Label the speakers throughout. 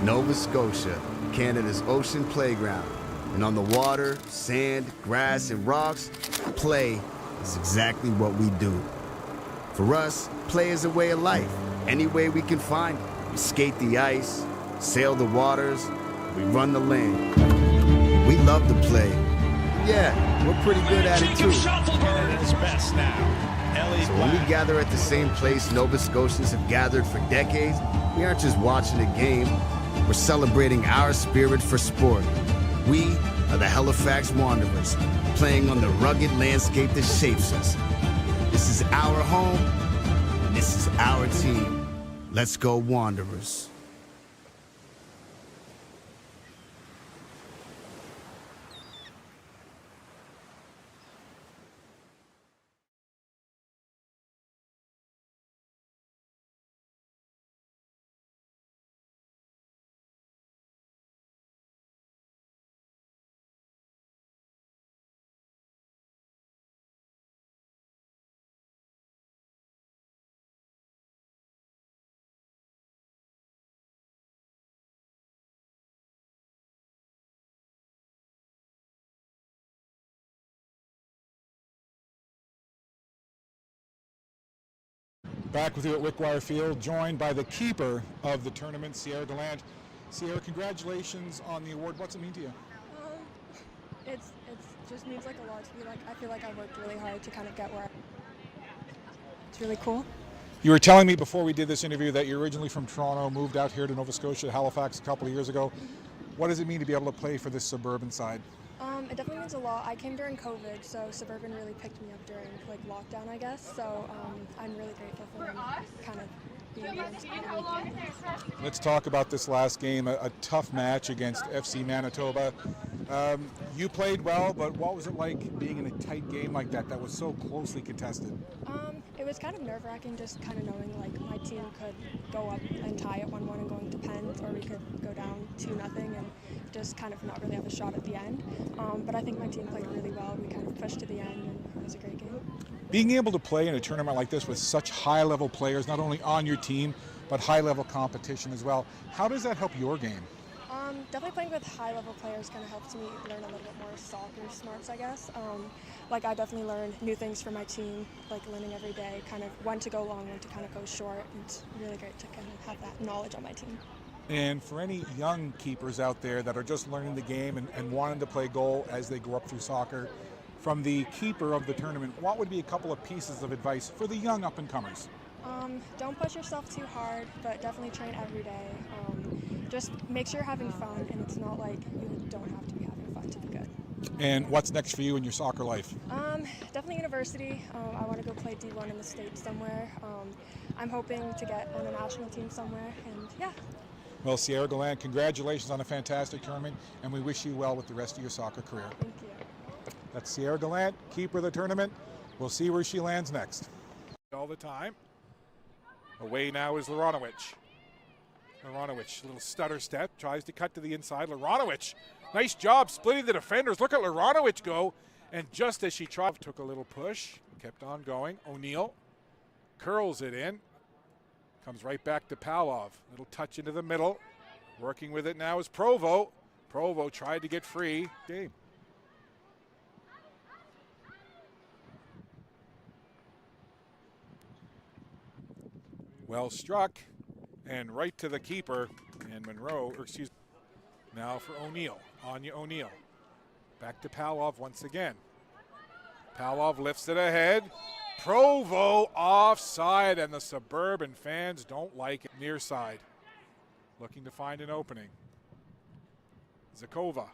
Speaker 1: Nova Scotia, Canada's ocean playground. And on the water, sand, grass, and rocks, play is exactly what we do. For us, play is a way of life. Any way we can find it. We skate the ice, sail the waters, we run the land. We love to play. Yeah, we're pretty good at it too. So when we gather at the same place Nova Scotians have gathered for decades, we aren't just watching a game, we're celebrating our spirit for sport. We are the Halifax Wanderers, playing on the rugged landscape that shapes us. This is our home, and this is our team. Let's go Wanderers.
Speaker 2: Back with you at Wickwire Field, joined by the keeper of the tournament, Sierra Deland. Sierra, congratulations on the award. What's it mean to you?
Speaker 3: It just means like a lot to me. Like I feel like I worked really hard to kind of get where. It's really cool.
Speaker 2: You were telling me before we did this interview that you're originally from Toronto, moved out here to Nova Scotia, Halifax a couple of years ago. What does it mean to be able to play for this suburban side?
Speaker 3: It definitely means a lot. I came during COVID, so suburban really picked me up during like lockdown, I guess. So I'm really grateful for them kind of being there.
Speaker 2: Let's talk about this last game, a tough match against FC Manitoba. You played well, but what was it like being in a tight game like that was so closely contested?
Speaker 3: It was kind of nerve-wracking, just kind of knowing like my team could go up and tie it 1-1 and going to pens, or we could go down 2-0 and just kind of not really have a shot at the end. But I think my team played really well. We kind of pushed to the end, and it was a great game.
Speaker 2: Being able to play in a tournament like this with such high-level players, not only on your team, but high-level competition as well, how does that help your game?
Speaker 3: Definitely playing with high-level players kind of helps me learn a little bit more soccer smarts, I guess. Like I definitely learned new things for my team, like learning every day, kind of when to go long, when to kind of go short. It's really great to kind of have that knowledge on my team.
Speaker 2: And for any young keepers out there that are just learning the game and wanting to play goal as they grow up through soccer, from the keeper of the tournament, what would be a couple of pieces of advice for the young up-and-comers?
Speaker 3: Don't push yourself too hard, but definitely train every day. Just make sure you're having fun, and it's not like you don't have to be having fun to be good.
Speaker 2: And what's next for you in your soccer life?
Speaker 3: Definitely university. I want to go play D1 in the States somewhere. I'm hoping to get on a national team somewhere, and yeah.
Speaker 2: Well, Sierra Deland, congratulations on a fantastic tournament, and we wish you well with the rest of your soccer career.
Speaker 3: Thank you.
Speaker 2: That's Sierra Deland, keeper of the tournament. We'll see where she lands next. All the time. Away now is Laronowicz. Laronowicz, little stutter step, tries to cut to the inside. Laronowicz, nice job splitting the defenders. Look at Laronowicz go. And just as she tried, took a little push, kept on going. O'Neill curls it in. Comes right back to Pavlov. Little touch into the middle. Working with it now is Provo. Provo tried to get free. Game. Well struck. And right to the keeper, and Monroe, or excuse me, now for O'Neill, Anya O'Neill. Back to Pavlov once again. Pavlov lifts it ahead. Provo offside, and the suburban fans don't like it. Near side, looking to find an opening. Zakova,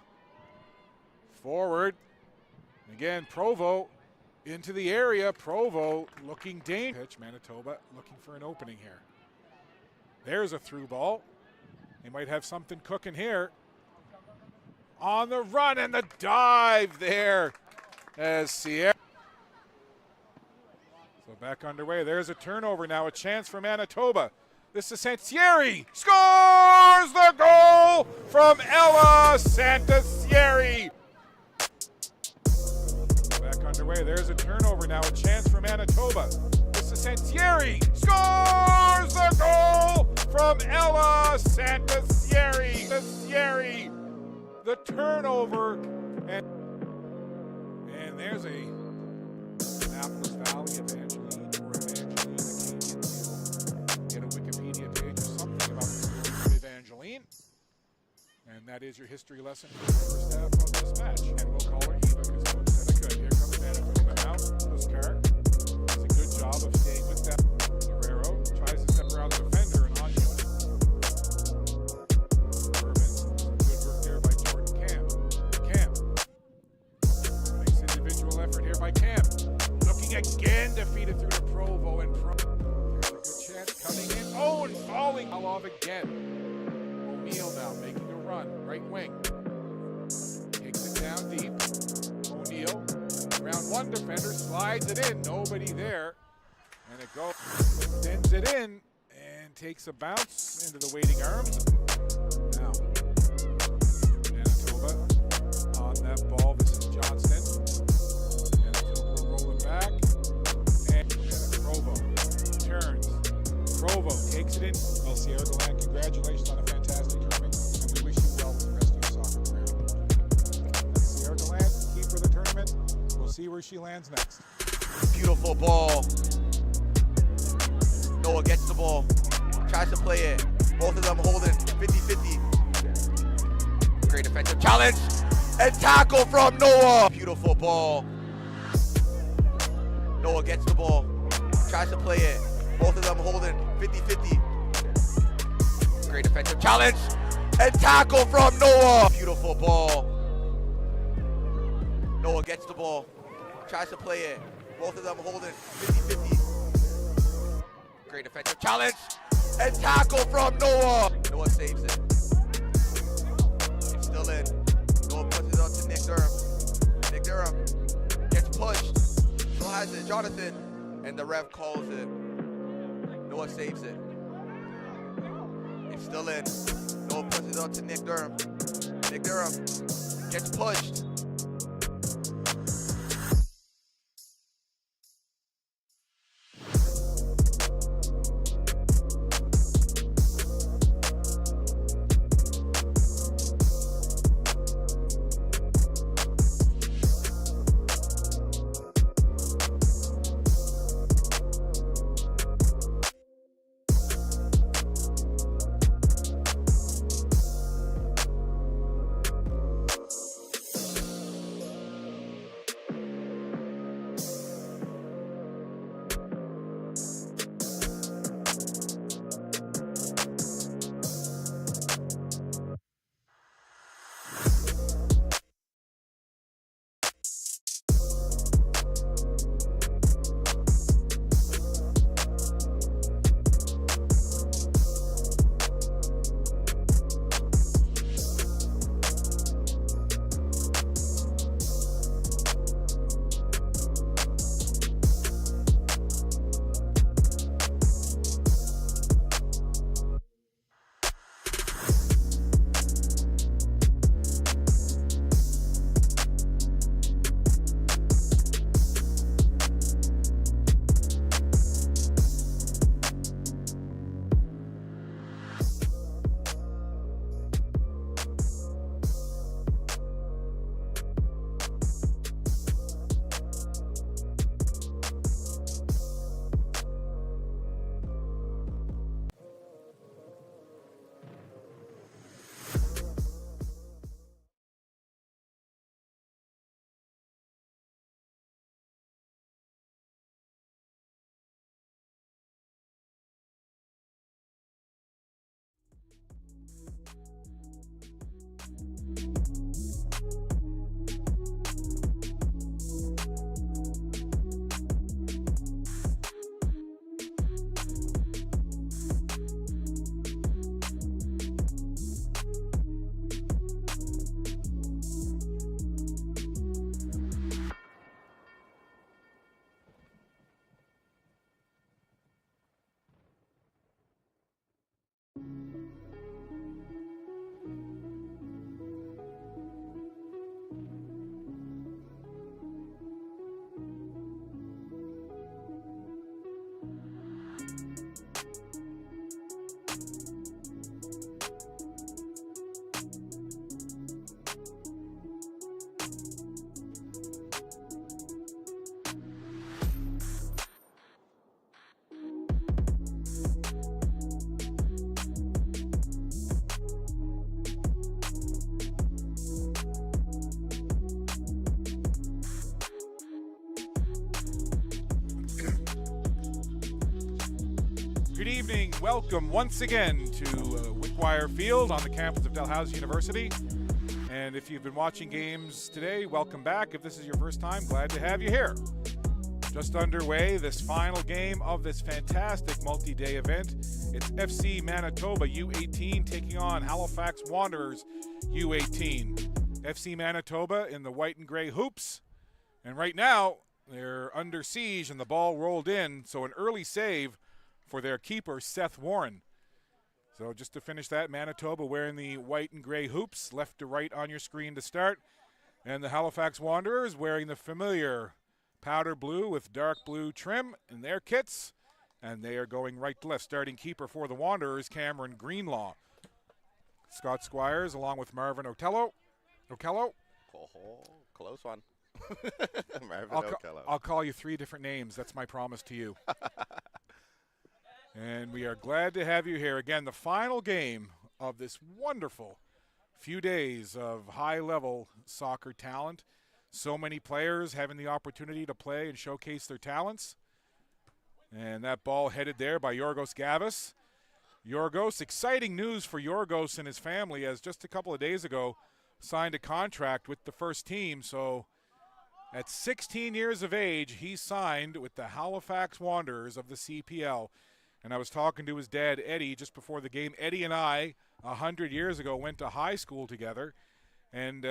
Speaker 2: forward. Again, Provo into the area. Provo looking dangerous. Manitoba looking for an opening here. There's a through ball. They might have something cooking here. On the run and the dive there as Sierra. So back underway. There's a turnover now. A chance for Manitoba. This is Santieri. Scores the goal from Ella Santieri. Back underway. There's a turnover now. A chance for Manitoba. This is Santieri. Scores the goal from Ella Santieri. Messieri, the turnover, and there's a Annapolis Valley Evangeline or Evangeline Acadian. Get a Wikipedia page or something about the story of Evangeline. And that is your history lesson for the first half of this match. And we'll call her Eva because Coach said it could. Here comes Manitoba now. Puskar does a good job of staying with that. Guerrero tries to step around the defender and on unit. Urban, good work there by Jordan Camp. Nice individual effort here by Camp. Looking again, defeated through to Provo and there's a good chance coming in. Oh, and falling off again. O'Neill now making a run, right wing. Takes it down deep. O'Neill, round one defender, slides it in. Nobody there. And it goes, sends it in, and takes a bounce into the waiting arms. Now, Manitoba on that ball. This is Johnston. Manitoba rolling back. And Provo turns. Provo takes it in. Well, Sierra Deland, congratulations on a fantastic tournament, and we wish you well with the rest of your soccer career. Sierra Deland, keeper of the tournament. We'll see where she lands next.
Speaker 4: Beautiful ball. Noah gets the ball, tries to play it. Both of them holding 50-50. Great defensive challenge and tackle from Noah. Beautiful ball. Noah gets the ball, tries to play it. Both of them holding 50-50. Great defensive challenge and tackle from Noah. Beautiful ball. Noah gets the ball, tries to play it. Both of them holding 50-50. Great defensive challenge and tackle from Noah. Noah saves it. It's still in. Noah puts it up to Nick Durham. Nick Durham gets pushed. Still has it. Jonathan. And the ref calls it. Noah saves it. It's still in. Noah puts it up to Nick Durham. Nick Durham gets pushed.
Speaker 2: evening. Welcome once again to Wickwire Field on the campus of Dalhousie University. And if you've been watching games today, welcome back. If this is your first time, glad to have you here. Just underway, this final game of this fantastic multi-day event. It's FC Manitoba U18 taking on Halifax Wanderers U18. FC Manitoba in the white and gray hoops. And right now, they're under siege and the ball rolled in, so an early save for their keeper, Seth Warren. So just to finish that, Manitoba wearing the white and gray hoops, left to right on your screen to start. And the Halifax Wanderers wearing the familiar powder blue with dark blue trim in their kits. And they are going right to left. Starting keeper for the Wanderers, Cameron Greenlaw. Scott Squires along with Marvin Okello.
Speaker 5: Oh, close one. Marvin Okello.
Speaker 2: I'll call you 3 different names. That's my promise to you. And we are glad to have you here. Again, the final game of this wonderful few days of high-level soccer talent. So many players having the opportunity to play and showcase their talents. And that ball headed there by Yorgos Gavis. Yorgos, exciting news for Yorgos and his family, as just a couple of days ago signed a contract with the first team. So at 16 years of age, he signed with the Halifax Wanderers of the CPL. And I was talking to his dad, Eddie, just before the game. Eddie and I, 100 years ago, went to high school together. And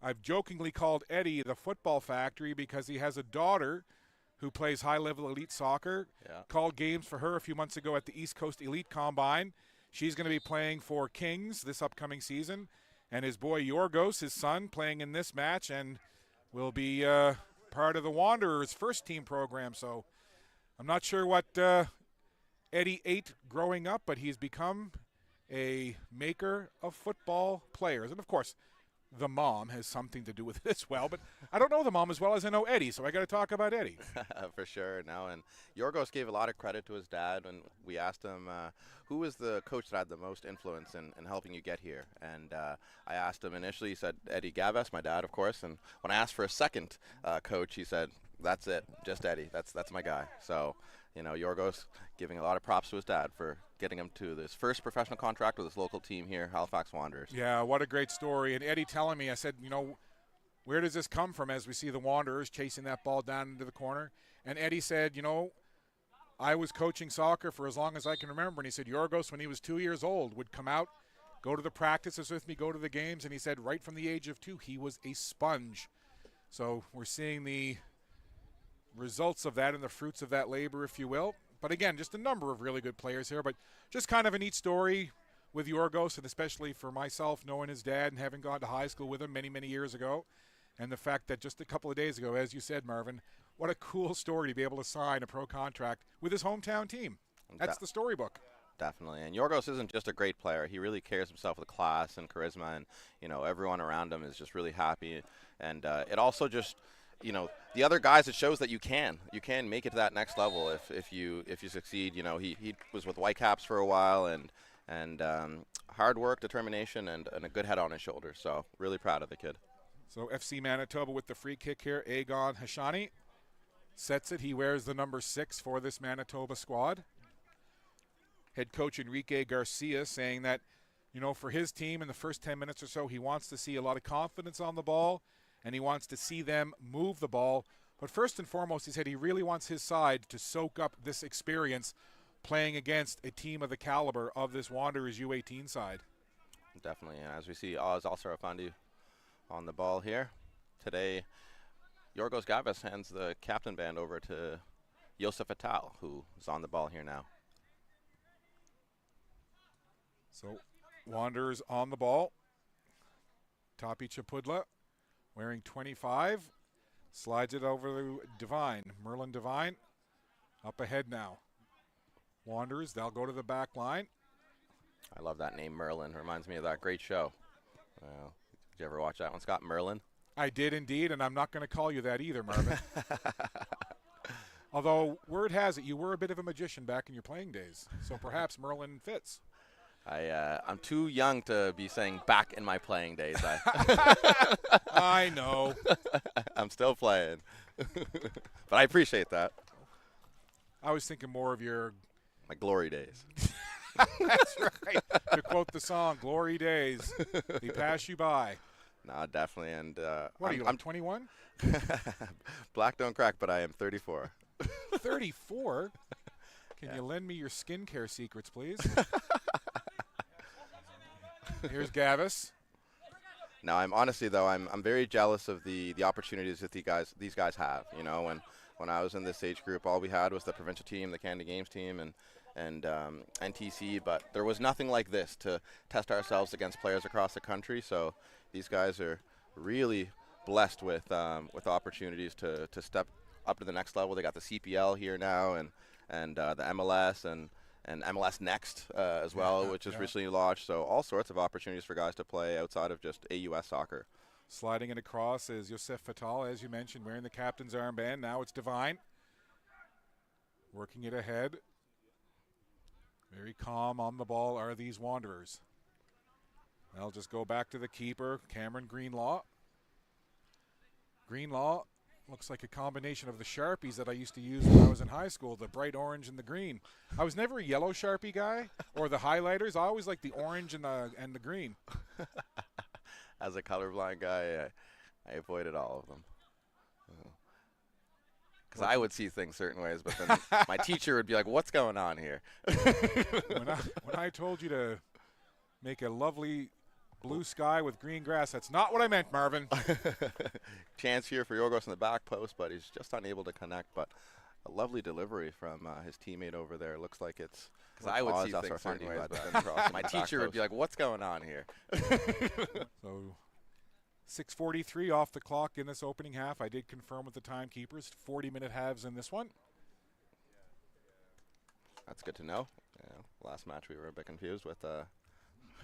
Speaker 2: I've jokingly called Eddie the football factory because he has a daughter who plays high-level elite soccer.
Speaker 5: Yeah.
Speaker 2: Called games for her a few months ago at the East Coast Elite Combine. She's going to be playing for Kings this upcoming season. And his boy Yorgos, his son, playing in this match and will be part of the Wanderers' first-team program. So I'm not sure what Eddie ate growing up, but he's become a maker of football players. And, of course, the mom has something to do with it as well. But I don't know the mom as well as I know Eddie, so I got to talk about Eddie.
Speaker 5: For sure. Now, and Yorgos gave a lot of credit to his dad when we asked him who was the coach that had the most influence in helping you get here. And I asked him initially, he said Eddie Gavis, my dad, of course. And when I asked for a second coach, he said, that's it, just Eddie. That's my guy. So, you know, Yorgos giving a lot of props to his dad for getting him to this first professional contract with his local team here, Halifax Wanderers.
Speaker 2: Yeah, what a great story. And Eddie telling me, I said, you know, where does this come from as we see the Wanderers chasing that ball down into the corner? And Eddie said, you know, I was coaching soccer for as long as I can remember. And he said Yorgos, when he was 2 years old, would come out, go to the practices with me, go to the games. And he said right from the age of 2, he was a sponge. So we're seeing the results of that and the fruits of that labor, if you will. But again, just a number of really good players here, but just kind of a neat story with Yorgos, and especially for myself, knowing his dad and having gone to high school with him many, many years ago. And the fact that just a couple of days ago, as you said, Marvin, what a cool story to be able to sign a pro contract with his hometown team. That's the storybook.
Speaker 5: Definitely. And Yorgos isn't just a great player. He really carries himself with class and charisma, and, you know, everyone around him is just really happy. And it also just, you know, the other guys, it shows that you can make it to that next level if you succeed. You know, he was with Whitecaps for a while, and hard work, determination, and a good head on his shoulders. So really proud of the kid.
Speaker 2: So FC Manitoba with the free kick here. Agon Hashani sets it. He wears the number 6 for this Manitoba squad. Head coach Enrique Garcia saying that, you know, for his team in the first 10 minutes or so, he wants to see a lot of confidence on the ball, and he wants to see them move the ball. But first and foremost, he said he really wants his side to soak up this experience playing against a team of the caliber of this Wanderers U18 side.
Speaker 5: Definitely, and as we see Oz Alsarafandi on the ball here. Today, Yorgos Gavis hands the captain band over to Yosef Atal, who is on the ball here now.
Speaker 2: So, Wanderers on the ball. Tapi Chapudla wearing 25. Slides it over to Devine. Merlin Devine up ahead now. Wanderers, they'll go to the back line.
Speaker 5: I love that name, Merlin. Reminds me of that great show. Did you ever watch that one, Scott? Merlin?
Speaker 2: I did indeed, and I'm not going to call you that either, Marvin. Although, word has it, you were a bit of a magician back in your playing days, so perhaps Merlin fits.
Speaker 5: I'm too young to be saying back in my playing days.
Speaker 2: I know.
Speaker 5: I'm still playing. But I appreciate that.
Speaker 2: I was thinking more of your
Speaker 5: my glory days.
Speaker 2: That's right. To quote the song, "Glory Days," they pass you by.
Speaker 5: No, definitely. And
Speaker 2: What are you, like 21?
Speaker 5: Black don't crack, but I am 34.
Speaker 2: 34? Can
Speaker 5: Yeah.
Speaker 2: you lend me your skincare secrets, please? Here's Gavis.
Speaker 5: No, I'm honestly though I'm very jealous of the opportunities that these guys have. You know, when I was in this age group, all we had was the provincial team, the Canada Games team, and NTC. But there was nothing like this to test ourselves against players across the country. So these guys are really blessed with opportunities to step up to the next level. They got the CPL here now, and the MLS and MLS Next as well, which is recently launched. So all sorts of opportunities for guys to play outside of just AUS soccer.
Speaker 2: Sliding it across is Yosef Fatal, as you mentioned, wearing the captain's armband. Now it's Divine. Working it ahead. Very calm on the ball are these Wanderers. They'll just go back to the keeper, Cameron Greenlaw. Greenlaw looks like a combination of the Sharpies that I used to use when I was in high school, the bright orange and the green. I was never a yellow Sharpie guy or the highlighters. I always liked the orange and the green.
Speaker 5: As a colorblind guy, I avoided all of them. Because I would see things certain ways, but then my teacher would be like, "What's going on here?"
Speaker 2: When I told you to make a lovely blue sky with green grass, that's not what I meant, Marvin.
Speaker 5: Chance here for Yorgos in the back post, but he's just unable to connect. But a lovely delivery from his teammate over there. Looks like it's because I would see things certain ways, but then my teacher would be like, "What's going on here?"
Speaker 2: So 6:43 off the clock in this opening half. I did confirm with the timekeepers, 40-minute halves in this one.
Speaker 5: That's good to know. Yeah, last match we were a bit confused with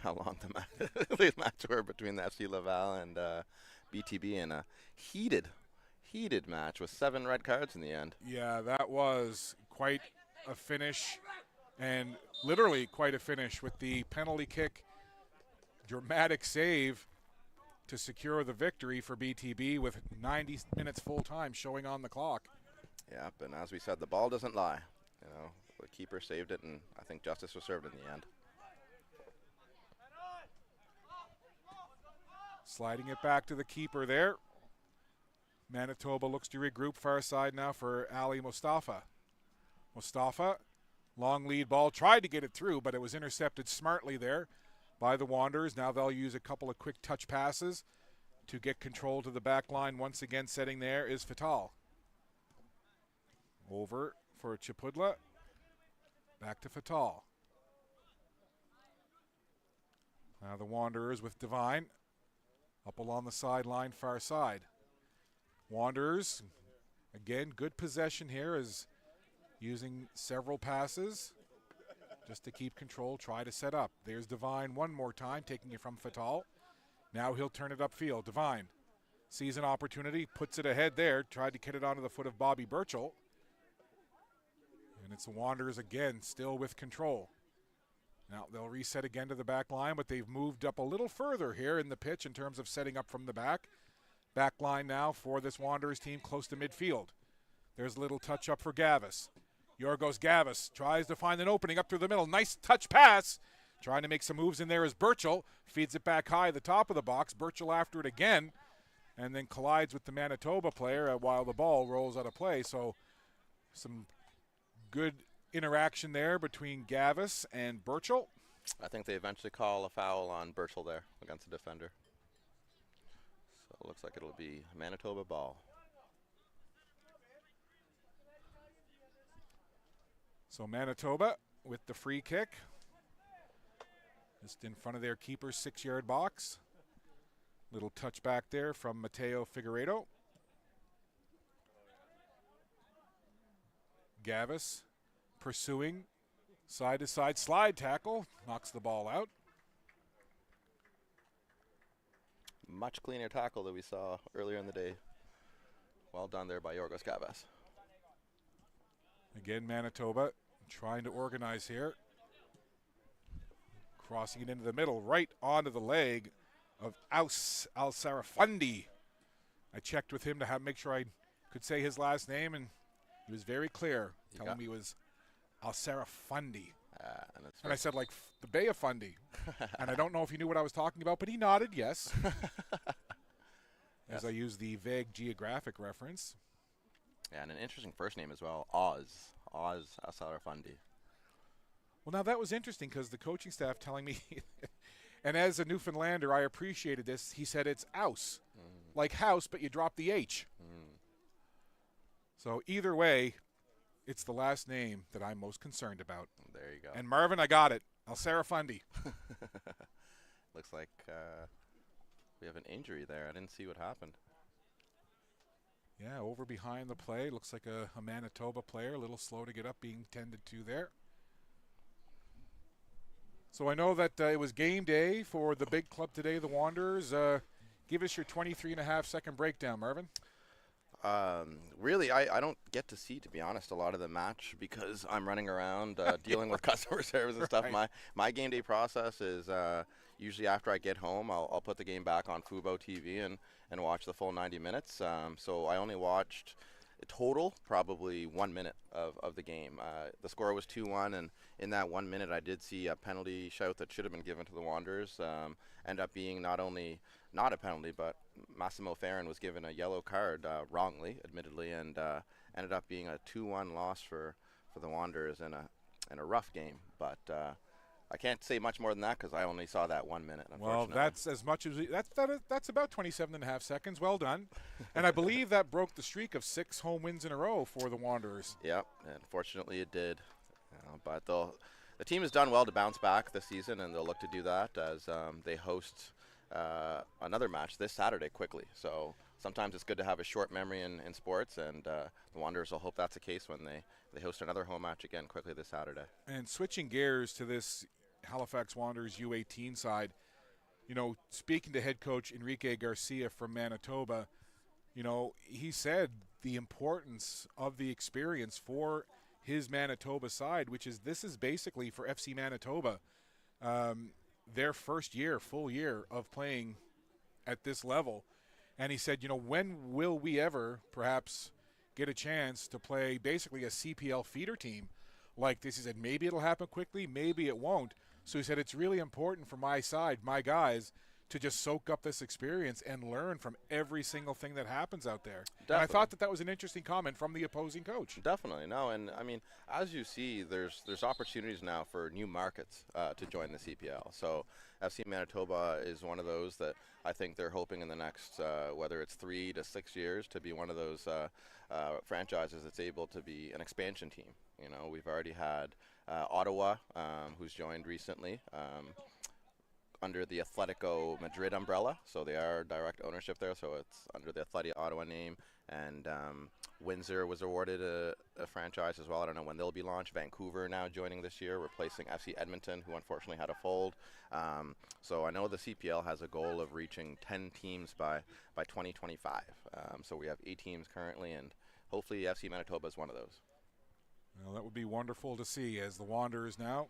Speaker 5: how long the match were between the FC Laval and BTB in a heated match with 7 red cards in the end.
Speaker 2: Yeah, that was quite a finish, and literally quite a finish with the penalty kick dramatic save to secure the victory for BTB with 90 minutes full time showing on the clock.
Speaker 5: Yep, and as we said, the ball doesn't lie. You know, the keeper saved it, and I think justice was served in the end.
Speaker 2: Sliding it back to the keeper there. Manitoba looks to regroup far side now for Ali Mustafa. Mustafa, long lead ball, tried to get it through, but it was intercepted smartly there by the Wanderers. Now they'll use a couple of quick touch passes to get control to the back line. Once again, setting there is Fatal. Over for Chipudla. Back to Fatal. Now the Wanderers with Divine. Up along the sideline, far side. Wanderers, again, good possession here, is using several passes just to keep control, try to set up. There's Divine one more time, taking it from Fatal. Now he'll turn it upfield. Divine sees an opportunity, puts it ahead there, tried to get it onto the foot of Bobby Burchell. And it's the Wanderers again, still with control. Now they'll reset again to the back line, but they've moved up a little further here in the pitch in terms of setting up from the back. Back line now for this Wanderers team close to midfield. There's a little touch up for Gavis. Yorgos Gavis tries to find an opening up through the middle. Nice touch pass. Trying to make some moves in there is Burchell. Feeds it back high at the top of the box. Burchell after it again. And then collides with the Manitoba player while the ball rolls out of play. So some good interaction there between Gavis and Burchell.
Speaker 5: I think they eventually call a foul on Burchell there against the defender. So it looks like it'll be Manitoba ball.
Speaker 2: So Manitoba with the free kick. Just in front of their keeper's 6-yard box. Little touch back there from Mateo Figueiredo. Gavis pursuing, side-to-side slide tackle, knocks the ball out.
Speaker 5: Much cleaner tackle that we saw earlier in the day. Well done there by Yorgos Gavis.
Speaker 2: Again, Manitoba trying to organize here. Crossing it into the middle, right onto the leg of Aus Al-Sarafundi. I checked with him to make sure I could say his last name, and he was very clear, telling me he was Alserafundi.
Speaker 5: And
Speaker 2: And I said, like, the Bay of Fundy. And I don't know if he knew what I was talking about, but he nodded yes. As I used the vague geographic reference.
Speaker 5: Yeah, and an interesting first name as well, Oz Alserafundi.
Speaker 2: Well, now that was interesting because the coaching staff telling me, and as a Newfoundlander, I appreciated this. He said it's Aus, like house, but you drop the H. So either way, it's the last name that I'm most concerned about.
Speaker 5: There you go.
Speaker 2: And Marvin, I got it. Alserafundi.
Speaker 5: Looks like we have an injury there. I didn't see what happened.
Speaker 2: Yeah, over behind the play. Looks like a Manitoba player, a little slow to get up, being tended to there. So I know that it was game day for the big club today, the Wanderers. Give us your 23.5-second breakdown, Marvin.
Speaker 5: Really, I don't get to see, to be honest, a lot of the match because I'm running around dealing with customer service and stuff.
Speaker 2: Right.
Speaker 5: My game day process is usually after I get home, I'll put the game back on Fubo TV and watch the full 90 minutes. So I only watched total probably 1 minute of the game. The score was 2-1, and in that 1 minute I did see a penalty shout that should have been given to the Wanderers. End up being not only not a penalty, but Massimo Ferrin was given a yellow card wrongly, admittedly, and ended up being a 2-1 loss for the Wanderers in a rough game. But I can't say much more than that because I only saw that 1 minute, unfortunately.
Speaker 2: Well, that's as much as that's about 27.5 seconds. Well done. And I believe that broke the streak of 6 home wins in a row for the Wanderers.
Speaker 5: Yep, unfortunately it did. But the team has done well to bounce back this season, and they'll look to do that as they host another match this Saturday quickly. So sometimes it's good to have a short memory in sports, and the Wanderers will hope that's the case when they host another home match again quickly this Saturday.
Speaker 2: And switching gears to this Halifax Wanderers U18 side, you know, speaking to head coach Enrique Garcia from Manitoba, you know, he said the importance of the experience for his Manitoba side, which is this is basically for FC Manitoba, their first year, full year of playing at this level. And he said, you know, when will we ever perhaps get a chance to play basically a CPL feeder team like this? He said, maybe it'll happen quickly, maybe it won't. So he said, it's really important for my side, my guys, to just soak up this experience and learn from every single thing that happens out there.
Speaker 5: Definitely.
Speaker 2: And I thought that was an interesting comment from the opposing coach.
Speaker 5: Definitely, no, and I mean, as you see, there's opportunities now for new markets to join the CPL. So FC Manitoba is one of those that I think they're hoping in the next, whether it's 3 to 6 years, to be one of those franchises that's able to be an expansion team. You know, we've already had Ottawa, who's joined recently, under the Atletico Madrid umbrella, so they are direct ownership there, so it's under the Atleti Ottawa name, and Windsor was awarded a franchise as well. I don't know when they'll be launched. Vancouver now joining this year, replacing FC Edmonton, who unfortunately had a fold. So I know the CPL has a goal of reaching 10 teams by 2025. So we have 8 teams currently, and hopefully FC Manitoba is one of those.
Speaker 2: Well, that would be wonderful to see as the Wanderers now,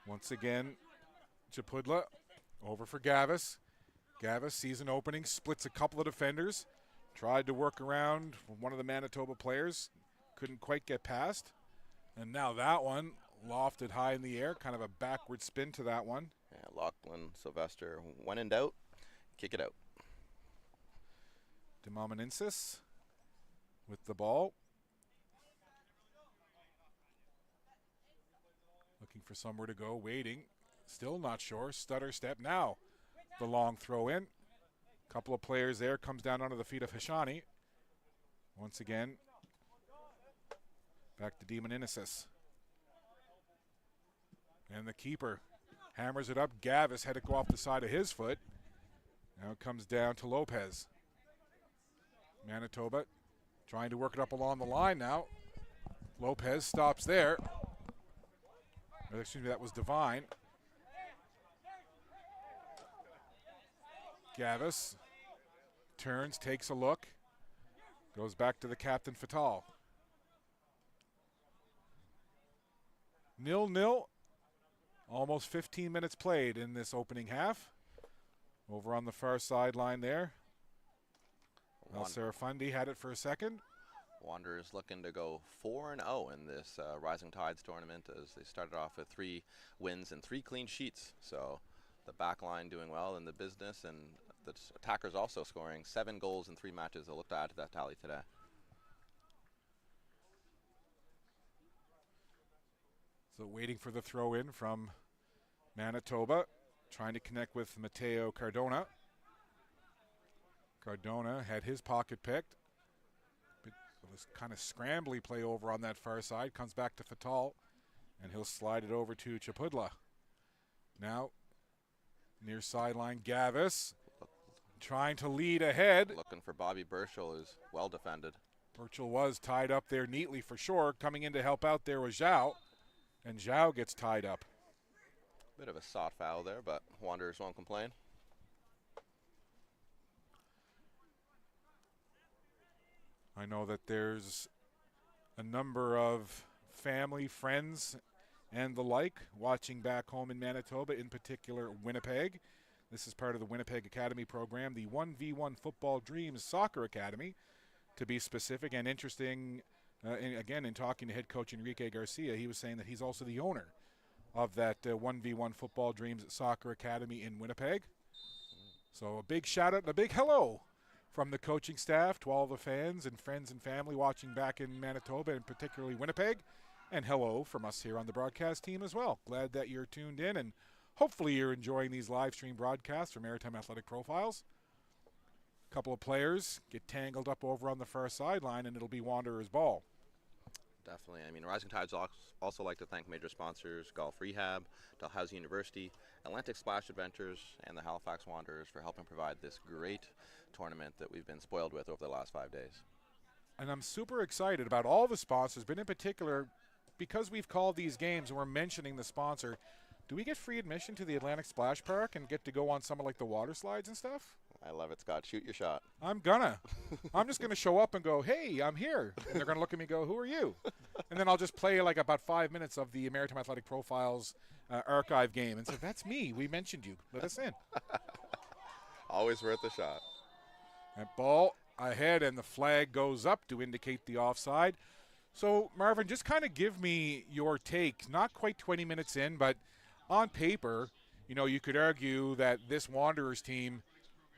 Speaker 2: once again, Chapudla over for Gavis. Gavis, season opening, splits a couple of defenders. Tried to work around one of the Manitoba players. Couldn't quite get past. And now that one lofted high in the air. Kind of a backward spin to that one.
Speaker 5: Yeah, Lachlan Sylvester, when in doubt, kick it out.
Speaker 2: Demomeninsis with the ball. Looking for somewhere to go, waiting. Still not sure. Stutter step. Now the long throw in. Couple of players there. Comes down onto the feet of Hashani. Once again. Back to Demoninsis. And the keeper hammers it up. Gavis had it go off the side of his foot. Now it comes down to Lopez. Manitoba trying to work it up along the line now. Lopez stops there. Or excuse me, that was Devine. Gavis turns, takes a look, goes back to the captain Fatal. 0-0. Almost 15 minutes played in this opening half. Over on the far sideline there. Alserafundi had it for a second.
Speaker 5: Wanderers looking to go 4-0 in this Rising Tides tournament, as they started off with 3 wins and 3 clean sheets. So the back line doing well in the business, and the attackers also scoring 7 goals in 3 matches. They'll look to add to that tally today.
Speaker 2: So waiting for the throw in from Manitoba, trying to connect with Mateo Cardona. Cardona had his pocket picked. This kind of scrambly play over on that far side. Comes back to Fatal, and he'll slide it over to Chapudla. Now, near sideline, Gavis trying to lead ahead.
Speaker 5: Looking for Bobby Burchell, is well defended.
Speaker 2: Burchell was tied up there neatly for sure. Coming in to help out there was Zhao, and Zhao gets tied up.
Speaker 5: Bit of a soft foul there, but Wanderers won't complain.
Speaker 2: I know that there's a number of family, friends, and the like watching back home in Manitoba, in particular Winnipeg. This is part of the Winnipeg Academy program, the 1v1 Football Dreams Soccer Academy, to be specific. And interesting, in talking to head coach Enrique Garcia, he was saying that he's also the owner of that 1v1 Football Dreams Soccer Academy in Winnipeg. So a big shout out and a big hello from the coaching staff to all the fans and friends and family watching back in Manitoba, and particularly Winnipeg. And hello from us here on the broadcast team as well. Glad that you're tuned in, and hopefully you're enjoying these live stream broadcasts for Maritime Athletic Profiles. A couple of players get tangled up over on the far sideline, and it'll be Wanderers' ball.
Speaker 5: Definitely. I mean, Rising Tides also like to thank major sponsors, Golf Rehab, Dalhousie University, Atlantic Splash Adventures, and the Halifax Wanderers for helping provide this great tournament that we've been spoiled with over the last 5 days.
Speaker 2: And I'm super excited about all the sponsors, but in particular, because we've called these games and we're mentioning the sponsor, do we get free admission to the Atlantic Splash Park and get to go on some of like the water slides and stuff?
Speaker 5: I love it, Scott. Shoot your shot.
Speaker 2: I'm just gonna show up and go, hey, I'm here. And they're gonna look at me and go, who are you? And then I'll just play like about 5 minutes of the Maritime Athletic Profiles archive game and say, that's me. We mentioned you. Let us in.
Speaker 5: Always worth a shot.
Speaker 2: That ball ahead, and the flag goes up to indicate the offside. So, Marvin, just kind of give me your take. Not quite 20 minutes in, but on paper, you could argue that this Wanderers team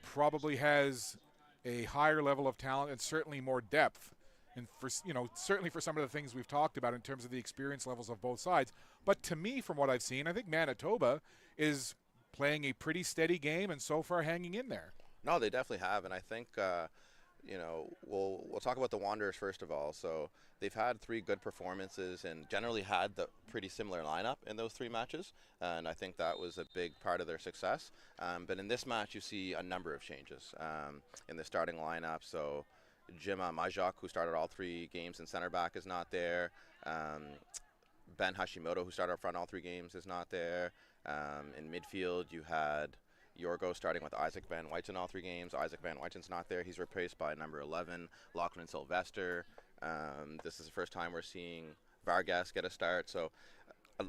Speaker 2: probably has a higher level of talent and certainly more depth. And for certainly for some of the things we've talked about in terms of the experience levels of both sides. But to me, from what I've seen, I think Manitoba is playing a pretty steady game and so far hanging in there.
Speaker 5: No, they definitely have, and I think we'll talk about the Wanderers first of all. So they've had 3 good performances and generally had the pretty similar lineup in those 3 matches, and I think that was a big part of their success. But in this match, you see a number of changes in the starting lineup. So Jima Majok, who started all 3 games in center back, is not there. Ben Hashimoto, who started up front all 3 games, is not there. In midfield, you had Yorgo starting with Isaac Van Wyten in all 3 games. Isaac Van Wyten's not there. He's replaced by number 11, Lachlan Sylvester. This is the first time we're seeing Vargas get a start. So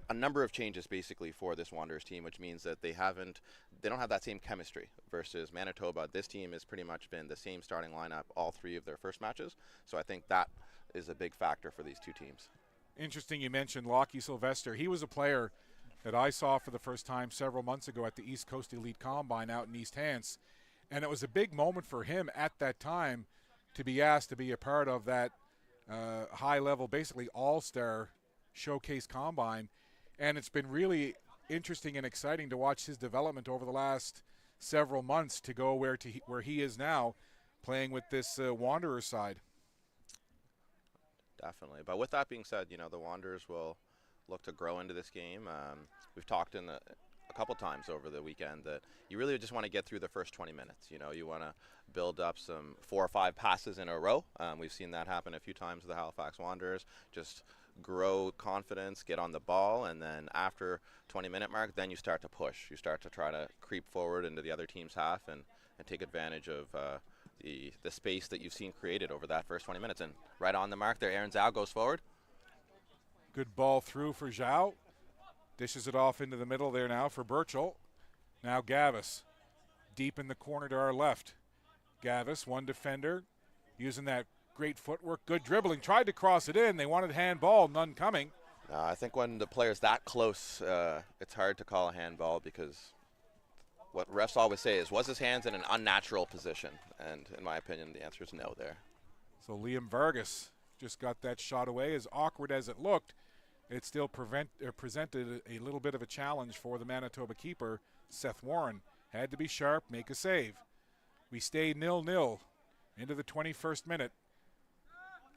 Speaker 5: a number of changes basically for this Wanderers team, which means that they don't have that same chemistry versus Manitoba. This team has pretty much been the same starting lineup all 3 of their first matches. So I think that is a big factor for these 2 teams.
Speaker 2: Interesting you mentioned Lockie Sylvester. He was a player that I saw for the first time several months ago at the East Coast Elite Combine out in East Hants. And it was a big moment for him at that time to be asked to be a part of that high-level, basically all-star showcase combine. And it's been really interesting and exciting to watch his development over the last several months to go where he is now, playing with this Wanderers side.
Speaker 5: Definitely. But with that being said, the Wanderers will look to grow into this game. We've talked a couple times over the weekend that you really just want to get through the first 20 minutes. You want to build up some 4 or 5 passes in a row. We've seen that happen a few times with the Halifax Wanderers. Just grow confidence, get on the ball, and then after 20-minute mark, then you start to push. You start to try to creep forward into the other team's half and take advantage of the space that you've seen created over that first 20 minutes. And right on the mark there, Aaron Zhao goes forward.
Speaker 2: Good ball through for Zhao. Dishes it off into the middle there now for Burchell. Now Gavis deep in the corner to our left. Gavis, one defender, using that great footwork, good dribbling. Tried to cross it in. They wanted handball, none coming.
Speaker 5: I think when the player's that close, it's hard to call a handball because what refs always say is, was his hands in an unnatural position? And in my opinion, the answer is no there.
Speaker 2: So Liam Vargas just got that shot away. As awkward as it looked, it still presented a little bit of a challenge for the Manitoba keeper, Seth Warren. Had to be sharp, make a save. We stay 0-0 into the 21st minute.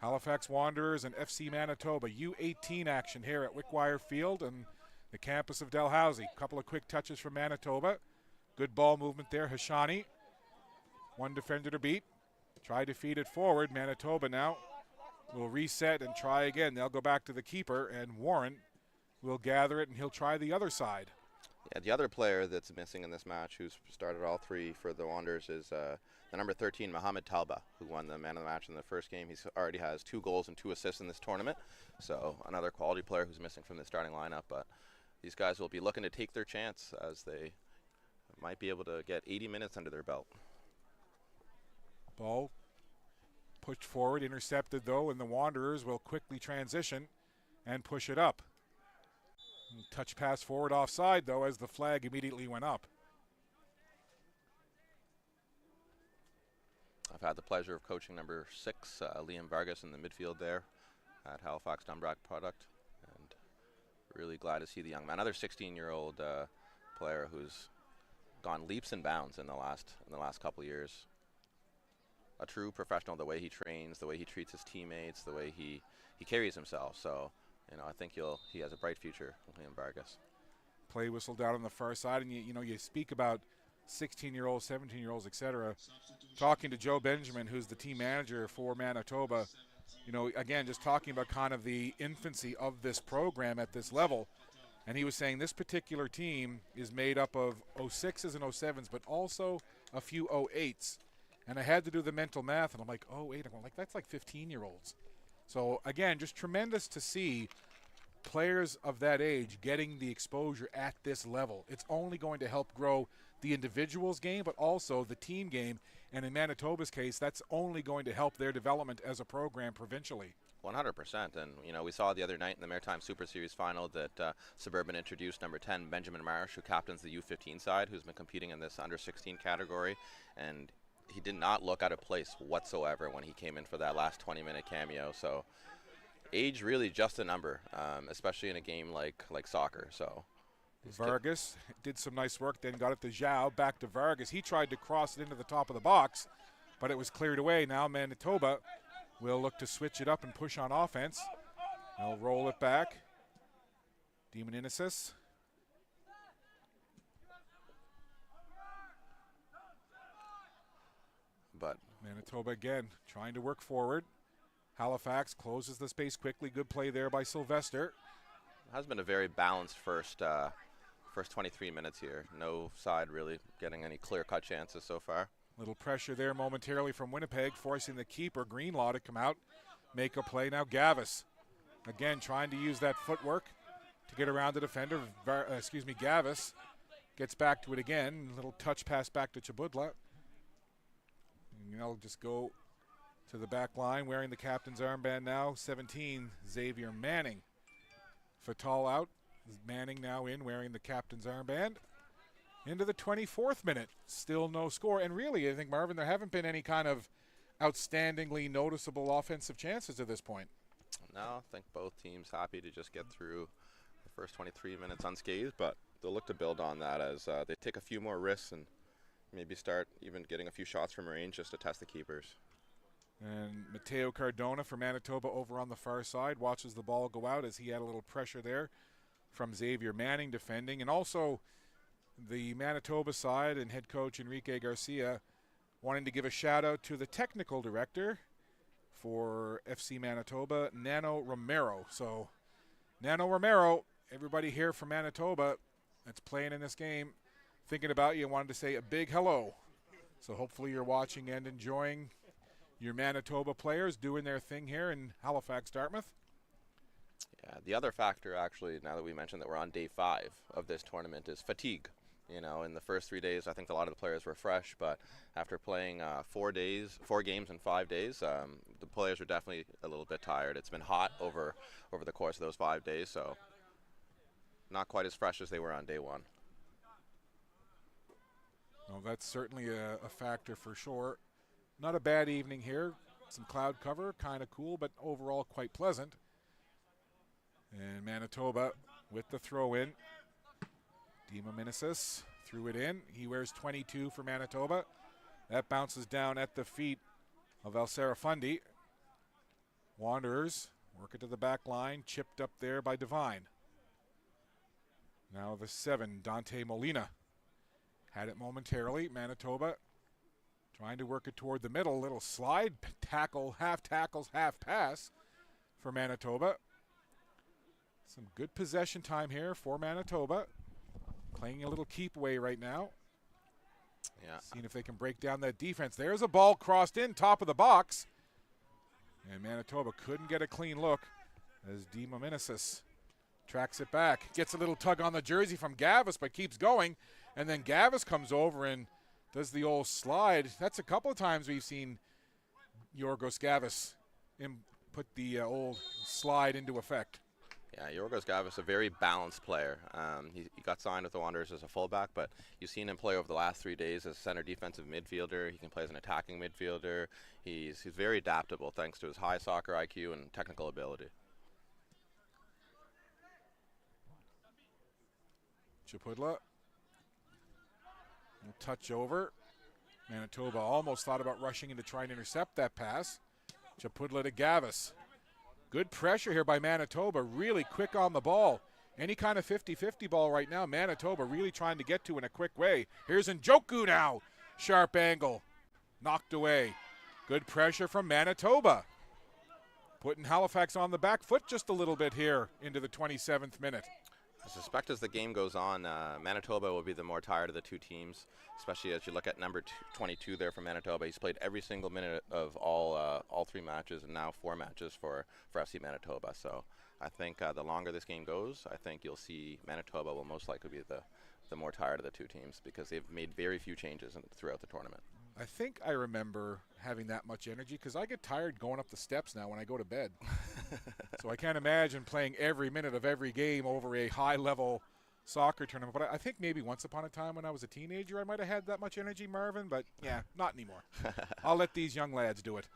Speaker 2: Halifax Wanderers and FC Manitoba U18 action here at Wickwire Field and the campus of Dalhousie. Couple of quick touches from Manitoba. Good ball movement there. Hashani, one defender to beat. Tried to feed it forward. Manitoba now will reset and try again. They'll go back to the keeper, and Warren will gather it, and he'll try the other side.
Speaker 5: Yeah, the other player that's missing in this match, who's started all three for the Wanderers, is the number 13, Mohamed Talba, who won the man of the match in the first game. He already has 2 goals and 2 assists in this tournament, so another quality player who's missing from the starting lineup. But these guys will be looking to take their chance as they might be able to get 80 minutes under their belt.
Speaker 2: Ball pushed forward, intercepted though, and the Wanderers will quickly transition and push it up. Touch pass forward offside though, as the flag immediately went up.
Speaker 5: I've had the pleasure of coaching number 6, Liam Vargas, in the midfield there at Halifax Dunbrack Product, and really glad to see the young man, another 16-year-old player who's gone leaps and bounds in the last couple of years. A true professional, the way he trains, the way he treats his teammates, the way he carries himself. So, I think he has a bright future, Liam Vargas.
Speaker 2: Play whistle down on the far side, and you speak about 16-year-olds, 17-year-olds, etc. Talking to Joe Benjamin, who's the team manager for Manitoba, again, just talking about kind of the infancy of this program at this level. And he was saying this particular team is made up of 06s and 07s, but also a few 08s. And I had to do the mental math, and I'm like, 08. I'm like, that's like 15-year-olds. So, again, just tremendous to see players of that age getting the exposure at this level. It's only going to help grow the individual's game, but also the team game. And in Manitoba's case, that's only going to help their development as a program provincially.
Speaker 5: 100%. And, we saw the other night in the Maritime Super Series final that Suburban introduced number 10, Benjamin Marsh, who captains the U15 side, who's been competing in this under-16 category. And he did not look out of place whatsoever when he came in for that last 20-minute cameo. So age really just a number, especially in a game like soccer. So
Speaker 2: Vargas did some nice work, then got it to Zhao, back to Vargas. He tried to cross it into the top of the box, but it was cleared away. Now Manitoba will look to switch it up and push on offense. They'll roll it back. Demon Inisis.
Speaker 5: But
Speaker 2: Manitoba again trying to work forward. Halifax closes the space quickly. Good play there by Sylvester.
Speaker 5: It has been a very balanced first 23 minutes here. No side really getting any clear-cut chances so far.
Speaker 2: Little pressure there momentarily from Winnipeg, forcing the keeper, Greenlaw, to come out, make a play. Now Gavis, again, trying to use that footwork to get around the defender. Gavis gets back to it again. Little touch pass back to Chabudla. And they'll just go to the back line, wearing the captain's armband now. 17, Xavier Manning. Fatal out. Manning now in, wearing the captain's armband. Into the 24th minute, still no score. And really, I think, Marvin, there haven't been any kind of outstandingly noticeable offensive chances at this point.
Speaker 5: No, I think both teams happy to just get through the first 23 minutes unscathed, but they'll look to build on that as they take a few more risks and maybe start even getting a few shots from range just to test the keepers.
Speaker 2: And Mateo Cardona for Manitoba over on the far side watches the ball go out as he had a little pressure there from Xavier Manning defending. And also the Manitoba side and head coach Enrique Garcia wanting to give a shout out to the technical director for FC Manitoba, Nano Romero. So Nano Romero, everybody here from Manitoba that's playing in this game, thinking about you, wanted to say a big hello. So hopefully you're watching and enjoying your Manitoba players doing their thing here in Halifax, Dartmouth. Yeah,
Speaker 5: the other factor, actually, now that we mentioned that we're on day 5 of this tournament, is fatigue. You know, in the first 3 days, I think a lot of the players were fresh, but after playing 4 games in 5 days, the players were definitely a little bit tired. It's been hot over the course of those 5 days, so not quite as fresh as they were on day one.
Speaker 2: Well, that's certainly a factor for sure. Not a bad evening here. Some cloud cover, kind of cool, but overall quite pleasant. And Manitoba with the throw in. Dimaminesis threw it in. He wears 22 for Manitoba. That bounces down at the feet of El Serafundi. Wanderers work it to the back line, chipped up there by Devine. Now the 7, Dante Molina. Had it momentarily. Manitoba trying to work it toward the middle. Little slide, tackle, half tackles, half pass for Manitoba. Some good possession time here for Manitoba. Playing a little keep away right now.
Speaker 5: Yeah.
Speaker 2: Seeing if they can break down that defense. There's a ball crossed in, top of the box. And Manitoba couldn't get a clean look as Dimaminesis tracks it back. Gets a little tug on the jersey from Gavis, but keeps going. And then Gavis comes over and does the old slide. That's a couple of times we've seen Yorgos Gavis put the old slide into effect.
Speaker 5: Yeah, Yorgos Gavis, a very balanced player. He got signed with the Wanderers as a fullback, but you've seen him play over the last 3 days as a center defensive midfielder. He can play as an attacking midfielder. He's very adaptable thanks to his high soccer IQ and technical ability.
Speaker 2: Chapudla. Touch over. Manitoba almost thought about rushing in to try and intercept that pass. Chapudla to Gavis. Good pressure here by Manitoba, really quick on the ball. Any kind of 50-50 ball right now, Manitoba really trying to get to in a quick way. Here's Njoku now. Sharp angle. Knocked away. Good pressure from Manitoba. Putting Halifax on the back foot just a little bit here into the 27th minute.
Speaker 5: I suspect as the game goes on, Manitoba will be the more tired of the two teams, especially as you look at number 22 there for Manitoba. He's played every single minute of all 3 matches and now 4 matches for FC Manitoba. So I think the longer this game goes, I think you'll see Manitoba will most likely be the more tired of the two teams because they've made very few changes throughout the tournament.
Speaker 2: I think I remember having that much energy because I get tired going up the steps now when I go to bed. So I can't imagine playing every minute of every game over a high-level soccer tournament. But I think maybe once upon a time when I was a teenager I might have had that much energy, Marvin, but yeah, not anymore. I'll let these young lads do it.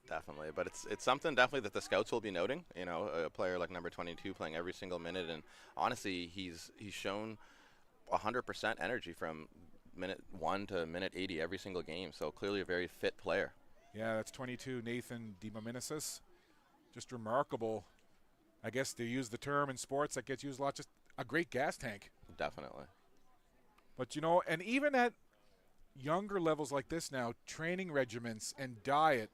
Speaker 5: Definitely, but it's something definitely that the scouts will be noting. You know, a player like number 22 playing every single minute, and honestly, he's shown 100% energy from minute 1 to minute 80 every single game. So clearly a very fit player.
Speaker 2: Yeah, that's 22, Nathan Dimaminesis. Just remarkable. I guess to use the term in sports that gets used a lot, just a great gas tank.
Speaker 5: Definitely.
Speaker 2: But you know, and even at younger levels like this now, training regimens and diet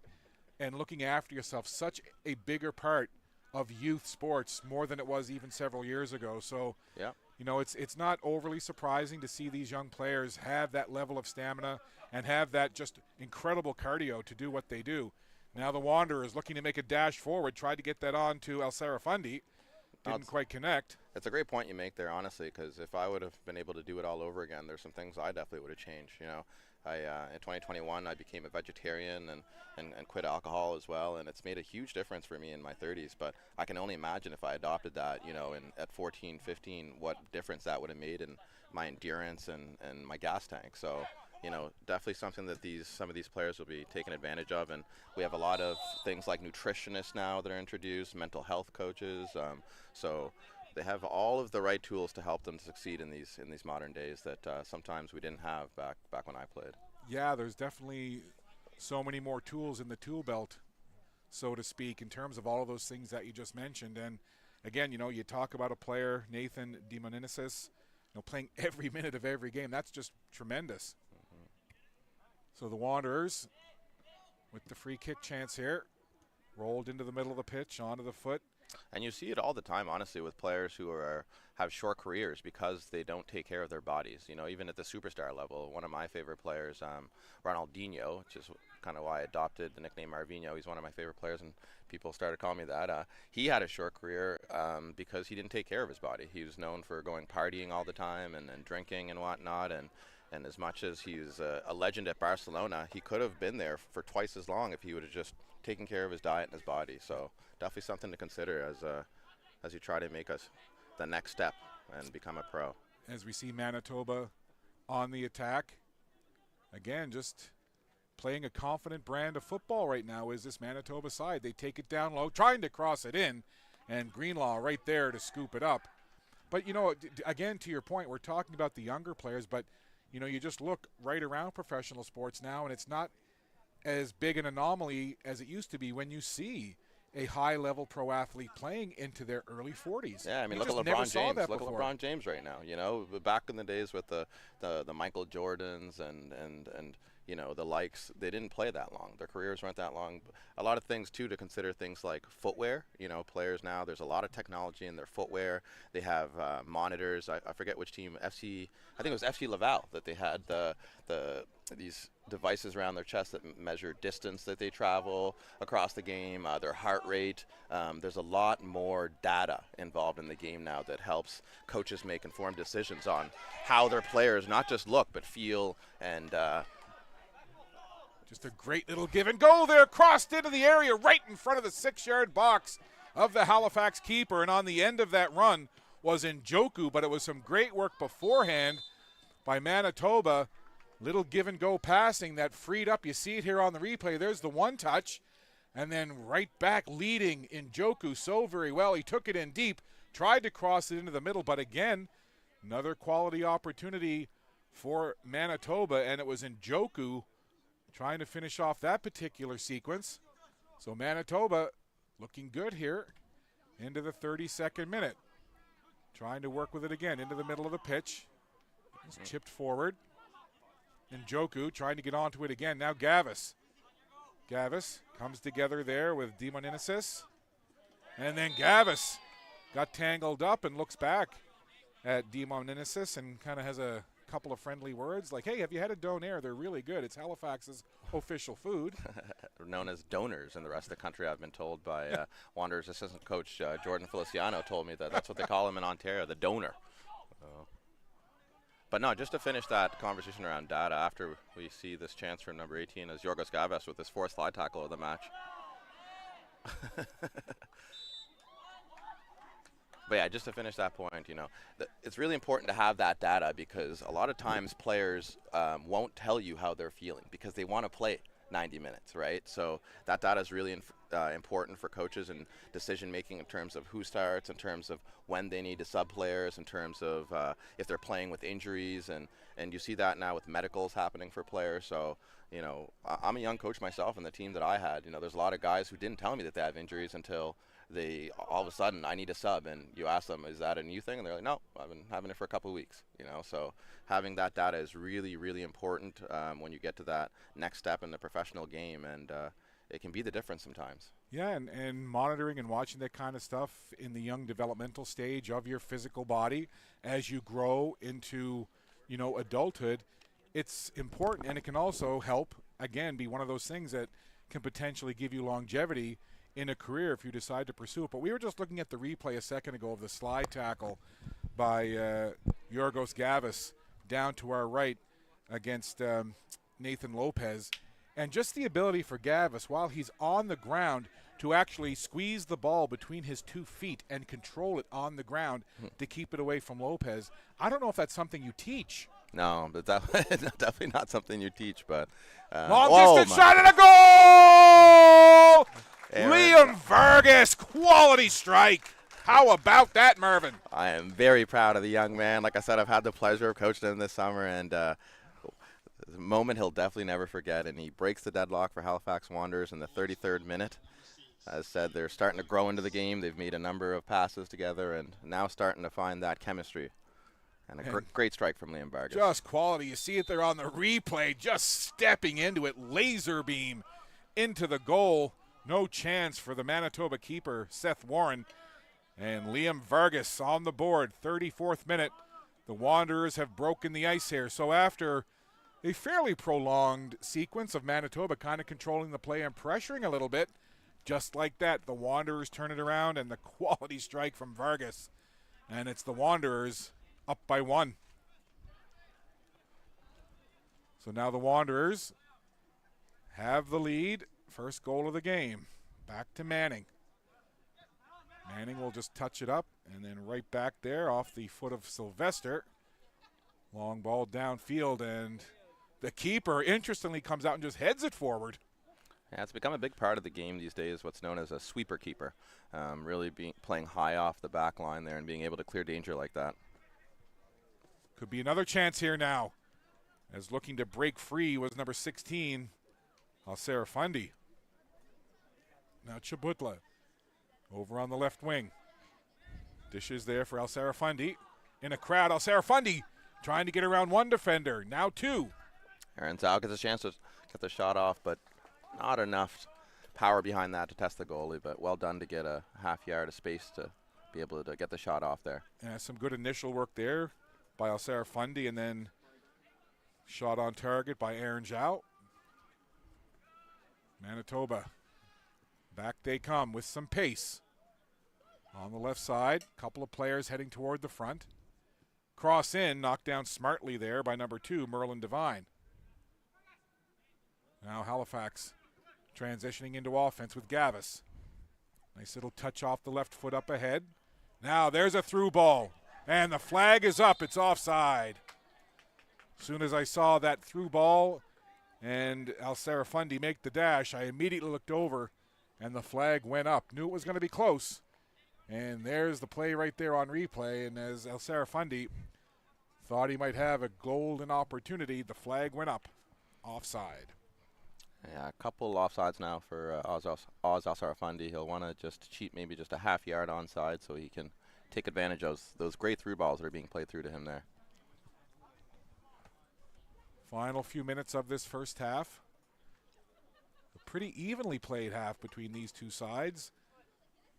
Speaker 2: and looking after yourself, such a bigger part of youth sports, more than it was even several years ago. So,
Speaker 5: yeah,
Speaker 2: you know, it's not overly surprising to see these young players have that level of stamina and have that just incredible cardio to do what they do. Now the Wanderers looking to make a dash forward, tried to get that on to El Serafundi. Didn't quite connect.
Speaker 5: It's a great point you make there, honestly, because if I would have been able to do it all over again, there's some things I definitely would have changed. You know, in 2021, I became a vegetarian and quit alcohol as well, and it's made a huge difference for me in my 30s. But I can only imagine if I adopted that, you know, at 14, 15, what difference that would have made in my endurance and my gas tank. So, you know, definitely something that some of these players will be taking advantage of. And we have a lot of things like nutritionists now that are introduced, mental health coaches. So they have all of the right tools to help them succeed in these modern days that sometimes we didn't have back when I played.
Speaker 2: Yeah, there's definitely so many more tools in the tool belt, so to speak, in terms of all of those things that you just mentioned. And again, you know, you talk about a player, Nathan Dimaminesis, you know, playing every minute of every game. That's just tremendous. So the Wanderers with the free kick chance here. Rolled into the middle of the pitch, onto the foot
Speaker 5: And you see it all the time, honestly, with players who have short careers because they don't take care of their bodies. You know, even at the superstar level, one of my favorite players, Ronaldinho, which is kind of why I adopted the nickname Marvinho. He's one of my favorite players, and people started calling me that. He had a short career because he didn't take care of his body. He was known for going partying all the time and drinking and whatnot. And as much as he's a legend at Barcelona, he could have been there for twice as long if he would have just taken care of his diet and his body. So definitely something to consider as you try to make us the next step and become a pro.
Speaker 2: As we see Manitoba on the attack, again, just playing a confident brand of football right now is this Manitoba side. They take it down low, trying to cross it in, and Greenlaw right there to scoop it up. But, you know, again, to your point, we're talking about the younger players, but, you know, you just look right around professional sports now, and it's not as big an anomaly as it used to be when you see a high-level pro athlete playing into their early 40s.
Speaker 5: Yeah, I mean,
Speaker 2: you
Speaker 5: look at
Speaker 2: just
Speaker 5: LeBron James. Look
Speaker 2: before.
Speaker 5: at LeBron James right now. You know, back in the days with the Michael Jordans and you know, the likes, they didn't play that long. Their careers weren't that long. A lot of things, too, to consider, things like footwear. You know, players now, there's a lot of technology in their footwear. They have monitors. I forget which team, I think it was FC Laval, that they had these devices around their chest that measure distance that they travel across the game, their heart rate. There's a lot more data involved in the game now that helps coaches make informed decisions on how their players not just look but feel and
Speaker 2: just a great little give and go there, crossed into the area right in front of the 6-yard box of the Halifax keeper. And on the end of that run was Njoku, but it was some great work beforehand by Manitoba. Little give and go passing that freed up. You see it here on the replay. There's the one touch. And then right back leading Njoku so very well. He took it in deep, tried to cross it into the middle, but again, another quality opportunity for Manitoba, and it was Njoku trying to finish off that particular sequence. So Manitoba looking good here into the 32nd minute. Trying to work with it again into the middle of the pitch. It's chipped forward. Njoku trying to get onto it again. Now Gavis. Gavis comes together there with Demoninisis. And then Gavis got tangled up and looks back at Demoninisis and kind of has a couple of friendly words like, hey, have you had a donair? They're really good. It's Halifax's official food.
Speaker 5: known as donors in the rest of the country, I've been told by Wanderers assistant coach Jordan Feliciano told me that's what they call him in Ontario, the donor. But no, just to finish that conversation around data, after we see this chance from number 18 as Yorgos Gavis with his 4th slide tackle of the match. But yeah, just to finish that point, you know, it's really important to have that data because a lot of times players won't tell you how they're feeling because they want to play 90 minutes, right? So that data is really important for coaches and decision making in terms of who starts, in terms of when they need to sub players, in terms of if they're playing with injuries, and you see that now with medicals happening for players. So, you know, I'm a young coach myself, and the team that I had, you know, there's a lot of guys who didn't tell me that they have injuries until they all of a sudden, I need a sub, and you ask them, is that a new thing? And they're like, no, I've been having it for a couple of weeks, you know. So having that data is really, really important when you get to that next step in the professional game, and it can be the difference sometimes.
Speaker 2: Yeah, and monitoring and watching that kind of stuff in the young developmental stage of your physical body as you grow into, you know, adulthood, it's important, and it can also help, again, be one of those things that can potentially give you longevity in a career if you decide to pursue it. But we were just looking at the replay a second ago of the slide tackle by Yorgos Gavis down to our right against Nathan Lopez. And just the ability for Gavis, while he's on the ground, to actually squeeze the ball between his 2 feet and control it on the ground to keep it away from Lopez. I don't know if that's something you teach.
Speaker 5: No, but it's definitely not something you teach. But
Speaker 2: long distance shot and a goal! Liam Vargas, quality strike. How about that, Mervyn?
Speaker 5: I am very proud of the young man. Like I said, I've had the pleasure of coaching him this summer, and the moment he'll definitely never forget. And he breaks the deadlock for Halifax Wanderers in the 33rd minute. As said, they're starting to grow into the game. They've made a number of passes together and now starting to find that chemistry. And a great strike from Liam Vargas.
Speaker 2: Just quality. You see it there on the replay, just stepping into it, laser beam into the goal. No chance for the Manitoba keeper, Seth Warren. And Liam Vargas on the board, 34th minute. The Wanderers have broken the ice here. So after a fairly prolonged sequence of Manitoba kind of controlling the play and pressuring a little bit, just like that, the Wanderers turn it around, and the quality strike from Vargas. And it's the Wanderers up by 1. So now the Wanderers have the lead. First goal of the game. Back to Manning. Manning will just touch it up, and then right back there off the foot of Sylvester. Long ball downfield, and the keeper, interestingly, comes out and just heads it forward.
Speaker 5: Yeah, it's become a big part of the game these days, what's known as a sweeper keeper. Really playing high off the back line there and being able to clear danger like that.
Speaker 2: Could be another chance here now, as looking to break free was number 16, Al-Sarafundi. Now Chabutla over on the left wing. Dishes there for Al-Sarafundi. In a crowd, Al-Sarafundi trying to get around one defender, now 2.
Speaker 5: Aaron Zhao gets a chance to get the shot off, but not enough power behind that to test the goalie, but well done to get a half yard of space to be able to get the shot off there.
Speaker 2: Yeah, some good initial work there by Al-Sarafundi, and then shot on target by Aaron Zhao. Manitoba, back they come with some pace. On the left side, couple of players heading toward the front. Cross in, knocked down smartly there by number 2, Merlin Devine. Now Halifax transitioning into offense with Gavis. Nice little touch off the left foot up ahead. Now there's a through ball, and the flag is up. It's offside. As soon as I saw that through ball and Al-Sarafundi make the dash, I immediately looked over, and the flag went up. Knew it was going to be close. And there's the play right there on replay, and as Al-Sarafundi thought he might have a golden opportunity, the flag went up. Offside.
Speaker 5: Yeah, a couple offsides now for Oz Al-Sarafundi. He'll want to just cheat maybe just a half yard onside so he can take advantage of those great through balls that are being played through to him there.
Speaker 2: Final few minutes of this first half. A pretty evenly played half between these two sides.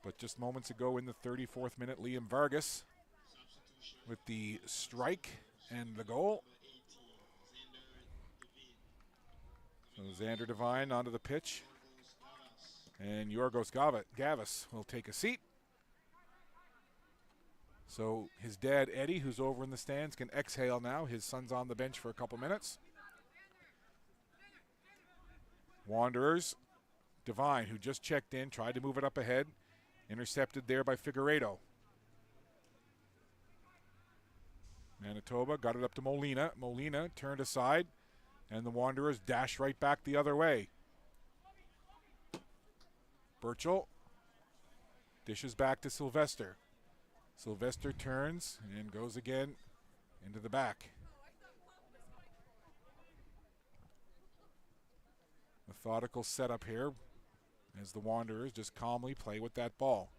Speaker 2: But just moments ago in the 34th minute, Liam Vargas with the strike and the goal. So Xander Devine onto the pitch. And Yorgos Gavis will take a seat. So his dad, Eddie, who's over in the stands, can exhale now. His son's on the bench for a couple minutes. Wanderers, Devine, who just checked in, tried to move it up ahead. Intercepted there by Figueiredo. Manitoba got it up to Molina. Molina turned aside, and the Wanderers dash right back the other way. Burchell dishes back to Sylvester. Sylvester turns and goes again into the back. Methodical setup here as the Wanderers just calmly play with that ball.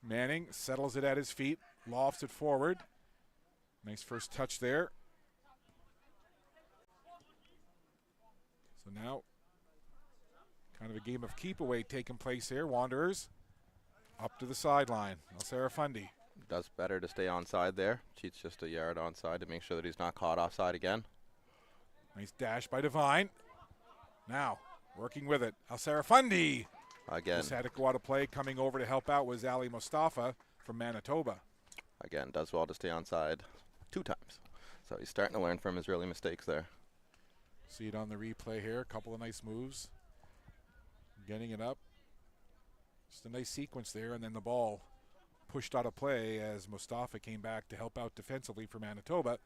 Speaker 2: Manning settles it at his feet, lofts it forward. Nice first touch there. So now, kind of a game of keep away taking place here. Wanderers up to the sideline. Al-Sarafundi
Speaker 5: Does better to stay onside there. Cheats just a yard onside to make sure that he's not caught offside again.
Speaker 2: Nice dash by Devine. Now, working with it, Al-Sarafundi.
Speaker 5: Again.
Speaker 2: Just had to go out of play. Coming over to help out was Ali Mustafa from Manitoba.
Speaker 5: Again, does well to stay onside 2 times. So he's starting to learn from his early mistakes there.
Speaker 2: See it on the replay here. A couple of nice moves. Getting it up. Just a nice sequence there, and then the ball pushed out of play as Mustafa came back to help out defensively for Manitoba.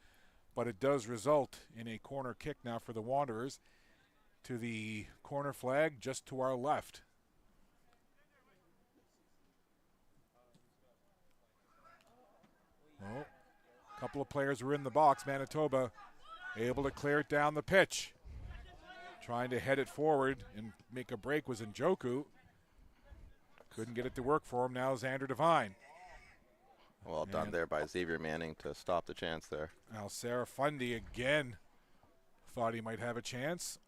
Speaker 2: But it does result in a corner kick now for the Wanderers to the corner flag just to our left. Well, a couple of players were in the box. Manitoba able to clear it down the pitch. Trying to head it forward and make a break was Njoku. Couldn't get it to work for him. Now Xander Devine.
Speaker 5: Well done there by Xavier Manning to stop the chance there.
Speaker 2: Al-Sarafundi again thought he might have a chance.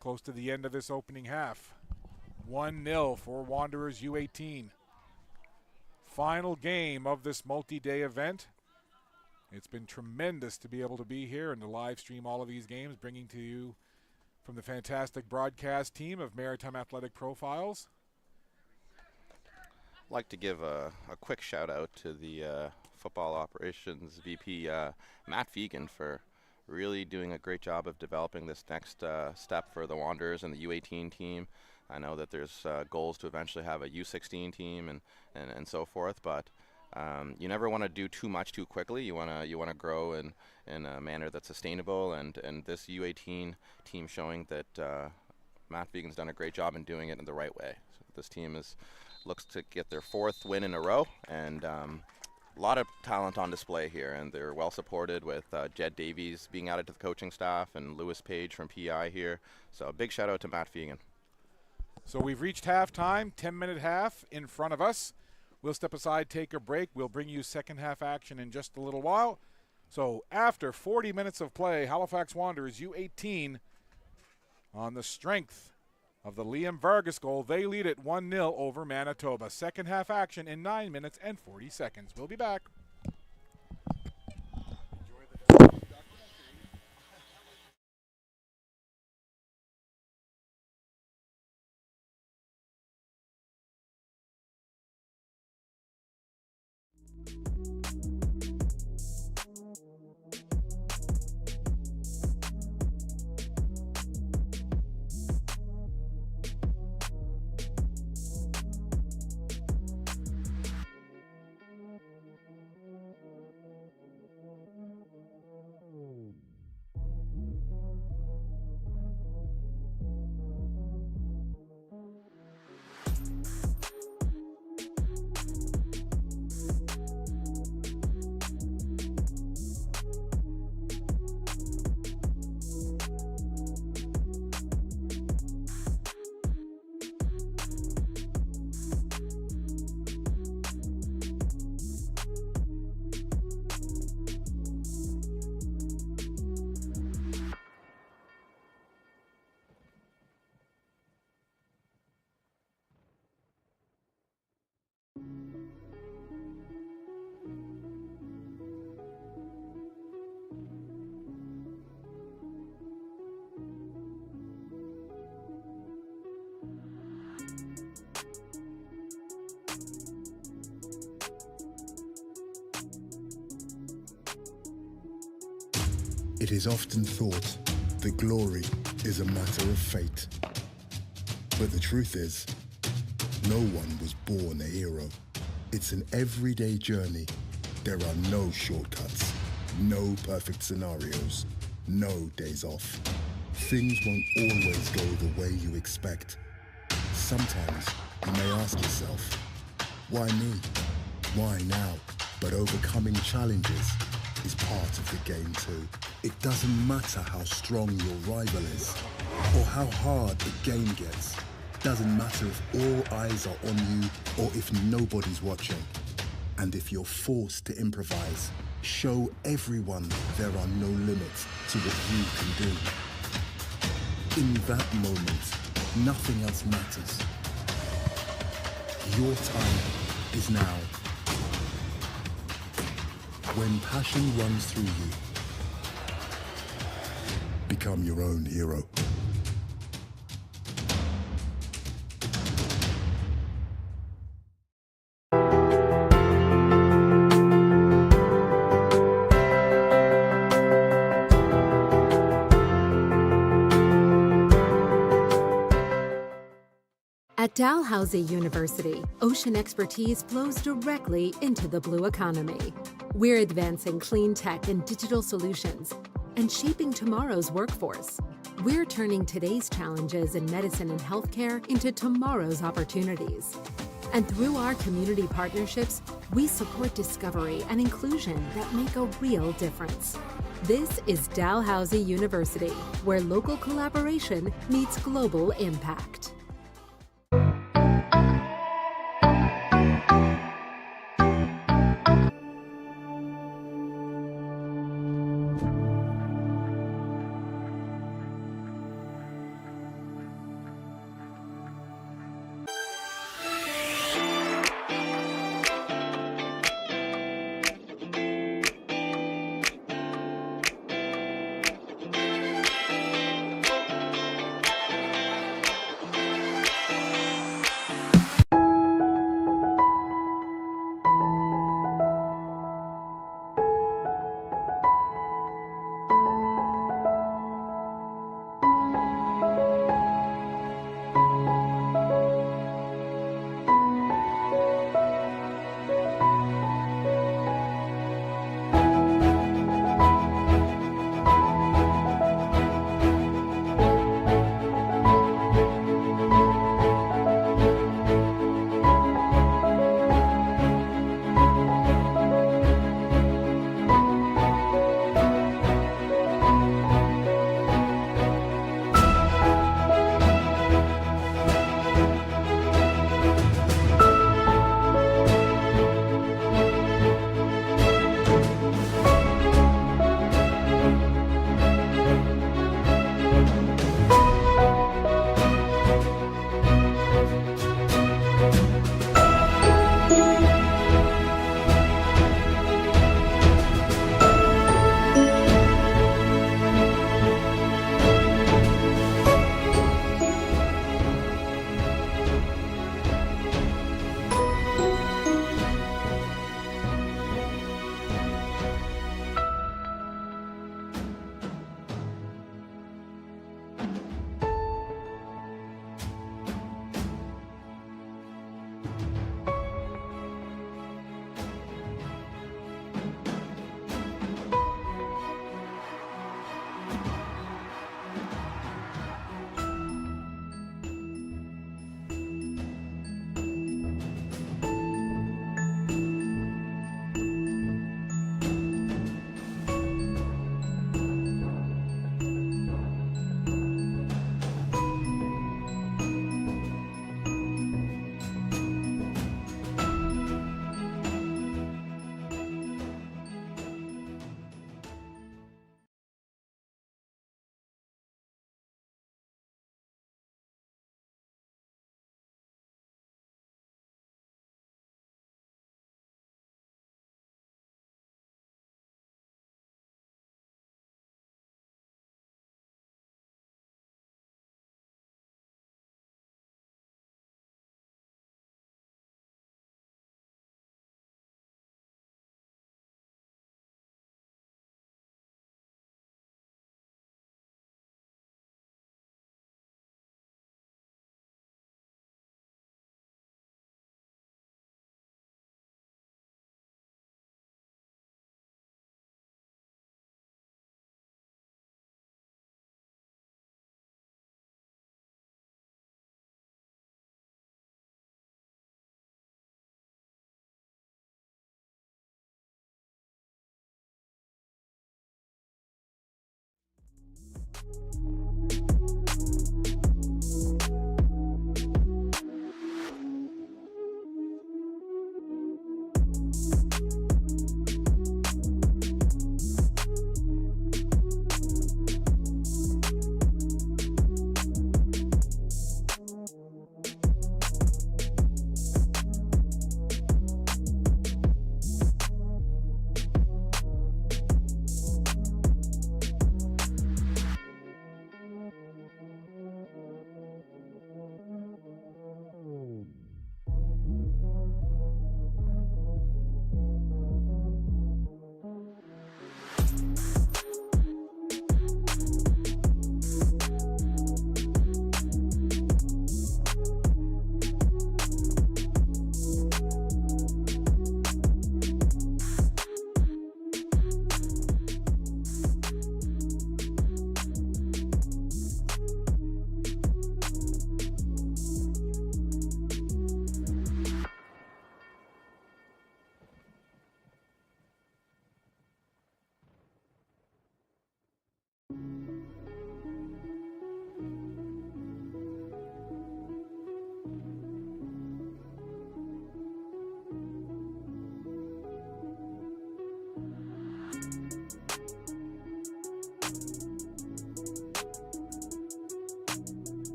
Speaker 2: close to the end of this opening half. 1-0 for Wanderers U18. Final game of this multi-day event. It's been tremendous to be able to be here and to live stream all of these games, bringing to you from the fantastic broadcast team of Maritime Athletic Profiles.
Speaker 5: I'd like to give a quick shout out to the football operations VP, Matt Fegan, for really doing a great job of developing this next step for the Wanderers and the U18 team. I know that there's goals to eventually have a U16 team and so forth, but you never want to do too much too quickly. You want to grow in a manner that's sustainable, and this U18 team showing that Matt Fegan's done a great job in doing it in the right way. So this team looks to get their 4th win in a row, and a lot of talent on display here, and they're well supported with Jed Davies being added to the coaching staff and Lewis Page from PI here. So a big shout out to Matt Fegan.
Speaker 2: So we've reached halftime, 10-minute half in front of us. We'll step aside, take a break. We'll bring you second half action in just a little while. So after 40 minutes of play, Halifax Wanderers U18, on the strength of the Liam Vargas goal, they lead it 1-0 over Manitoba. Second half action in 9 minutes and 40 seconds. We'll be back.
Speaker 6: It is often thought that glory is a matter of fate. But the truth is, no one was born a hero. It's an everyday journey. There are no shortcuts, no perfect scenarios, no days off. Things won't always go the way you expect. Sometimes you may ask yourself, why me? Why now? But overcoming challenges is part of the game too. It doesn't matter how strong your rival is or how hard the game gets. Doesn't matter if all eyes are on you or if nobody's watching. And if you're forced to improvise, show everyone there are no limits to what you can do. In that moment, nothing else matters. Your time is now. When passion runs through you, become your own hero.
Speaker 7: At Dalhousie University, ocean expertise flows directly into the blue economy. We're advancing clean tech and digital solutions and shaping tomorrow's workforce. We're turning today's challenges in medicine and healthcare into tomorrow's opportunities. And through our community partnerships, we support discovery and inclusion that make a real difference. This is Dalhousie University, where local collaboration meets global impact.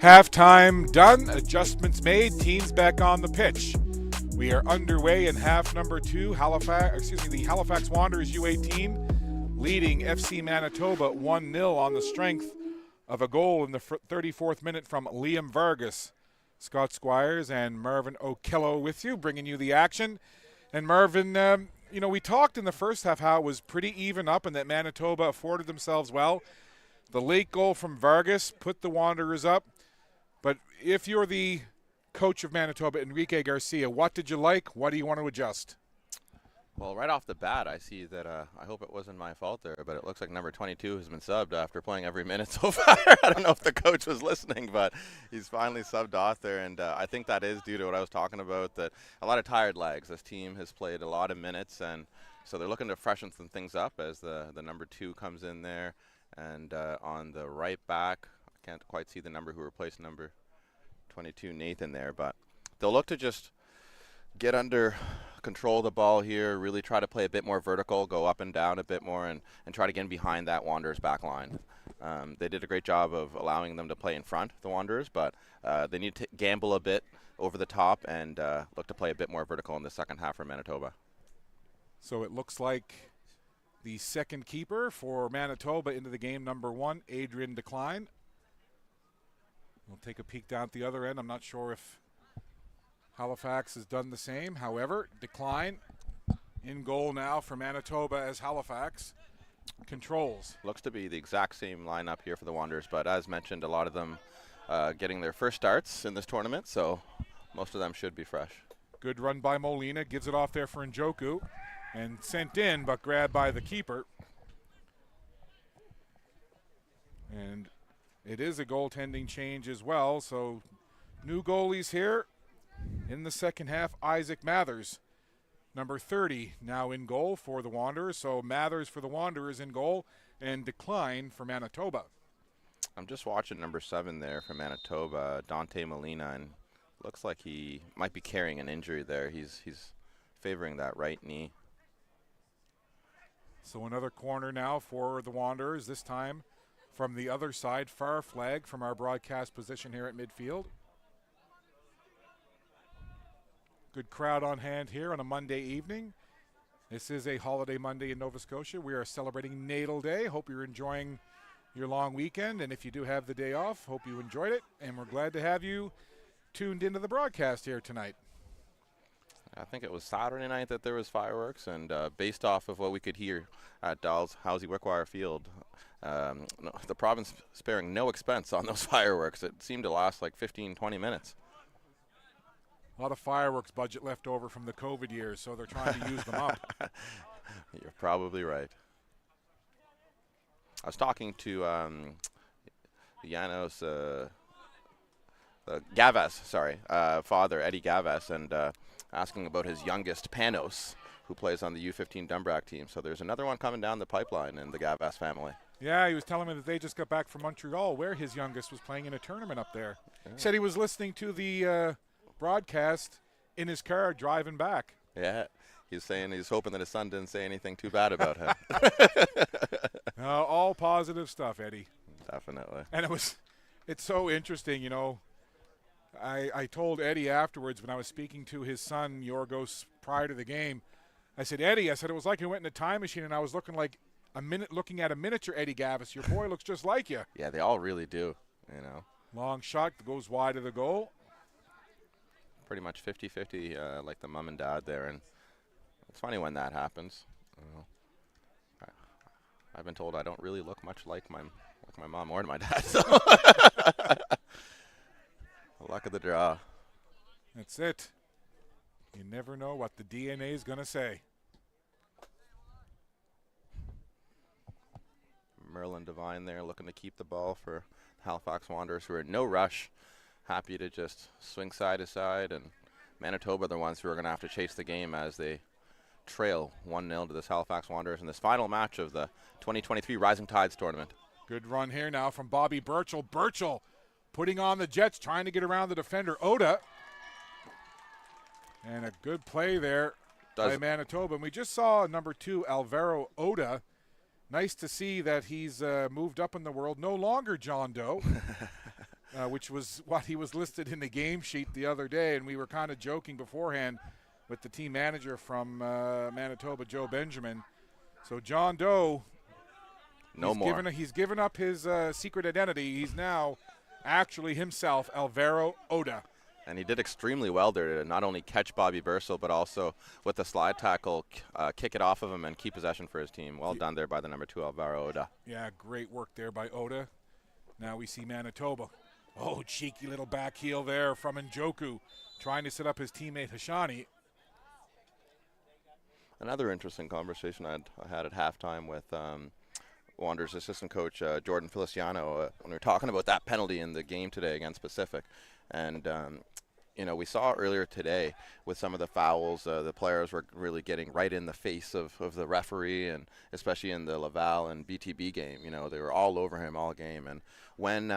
Speaker 2: Halftime done, adjustments made, teams back on the pitch. We are underway in half number 2. The Halifax Wanderers U18 leading FC Manitoba 1-0 on the strength of a goal in the 34th minute from Liam Vargas. Scott Squires and Marvin O'Kello with you, bringing you the action. And Marvin, we talked in the first half how it was pretty even up and that Manitoba afforded themselves well. The late goal from Vargas put the Wanderers up. But if you're the coach of Manitoba, Enrique Garcia, what did you like? What do you want to adjust?
Speaker 5: Well, right off the bat, I see that I hope it wasn't my fault there, but it looks like number 22 has been subbed after playing every minute so far. I don't know if the coach was listening, but he's finally subbed off there, and I think that is due to what I was talking about, that a lot of tired legs. This team has played a lot of minutes, and so they're looking to freshen some things up as the number 2 comes in there. And on the right back, I can't quite see the number who replaced number 22, Nathan, there, but they'll look to just get under control of the ball here, really try to play a bit more vertical, go up and down a bit more, and try to get in behind that Wanderers back line. They did a great job of allowing them to play in front, the Wanderers, but they need to gamble a bit over the top and look to play a bit more vertical in the second half for Manitoba.
Speaker 2: So it looks like the second keeper for Manitoba into the game, number 1, Adrian Decline. We'll take a peek down at the other end. I'm not sure if Halifax has done the same. However, Decline in goal now for Manitoba as Halifax controls.
Speaker 5: Looks to be the exact same lineup here for the Wanderers, but as mentioned, a lot of them getting their first starts in this tournament, so most of them should be fresh.
Speaker 2: Good run by Molina, gives it off there for Njoku, and sent in, but grabbed by the keeper. And it is a goaltending change as well, so new goalies here in the second half. Isaac Mathers, number 30, now in goal for the Wanderers. So Mathers for the Wanderers in goal and Decline for Manitoba.
Speaker 5: I'm just watching number 7 there for Manitoba, Dante Molina, and looks like he might be carrying an injury there. He's favoring that right knee.
Speaker 2: So another corner now for the Wanderers, this time from the other side. Far flag from our broadcast position here at midfield. Good crowd on hand here on a Monday evening. This is a holiday Monday in Nova Scotia. We are celebrating Natal Day. Hope you're enjoying your long weekend. And if you do have the day off, hope you enjoyed it. And we're glad to have you tuned into the broadcast here tonight.
Speaker 5: I think it was Saturday night that there was fireworks, and based off of what we could hear at Dalhousie Wickwire Field, the province sparing no expense on those fireworks. It seemed to last like 15, 20 minutes.
Speaker 2: A lot of fireworks budget left over from the COVID years, so they're trying to use them up.
Speaker 5: You're probably right. I was talking to Janos Gavas, father, Eddie Gavas, and asking about his youngest, Panos, who plays on the U18 Dumbrack team. So there's another one coming down the pipeline in the Gavas family.
Speaker 2: Yeah, he was telling me that they just got back from Montreal, where his youngest was playing in a tournament up there. Yeah. He said he was listening to the broadcast in his car driving back.
Speaker 5: Yeah, he's saying he's hoping that his son didn't say anything too bad about him.
Speaker 2: All positive stuff, Eddie.
Speaker 5: Definitely.
Speaker 2: And it's so interesting, you know. I told Eddie afterwards when I was speaking to his son, Yorgos, prior to the game, I said, Eddie, it was like I went in a time machine and I was looking at a miniature Eddie Gavas. Your boy looks just like you.
Speaker 5: Yeah, they all really do, you know.
Speaker 2: Long shot goes wide of the goal.
Speaker 5: Pretty much 50-50 like the mom and dad there. And it's funny when that happens. I've been told I don't really look much like my mom or my dad. So. Luck of the draw.
Speaker 2: That's it. You never know what the DNA is going to say.
Speaker 5: Merlin Devine there looking to keep the ball for Halifax Wanderers, who are in no rush. Happy to just swing side to side. And Manitoba are the ones who are going to have to chase the game as they trail 1-0 to this Halifax Wanderers in this final match of the 2023 Rising Tides tournament.
Speaker 2: Good run here now from Bobby Burchell. Burchell putting on the Jets, trying to get around the defender, Oda. And a good play there by Manitoba. And we just saw number 2, Alvaro Oda. Nice to see that he's moved up in the world. No longer John Doe, which was what he was listed in the game sheet the other day. And we were kind of joking beforehand with the team manager from Manitoba, Joe Benjamin. So John Doe, he's given up his secret identity. He's now actually himself, Alvaro Oda.
Speaker 5: And he did extremely well there to not only catch Bobby Bursell, but also with the slide tackle, kick it off of him and keep possession for his team. Well done there by the number 2, Alvaro Oda.
Speaker 2: Yeah, great work there by Oda. Now we see Manitoba. Oh, cheeky little back heel there from Njoku, trying to set up his teammate Hashani.
Speaker 5: Another interesting conversation I had at halftime with Wanderers assistant coach Jordan Feliciano when we were talking about that penalty in the game today against Pacific. And, you know, we saw earlier today with some of the fouls, the players were really getting right in the face of the referee, and especially in the Laval and BTB game. You know, they were all over him all game. And when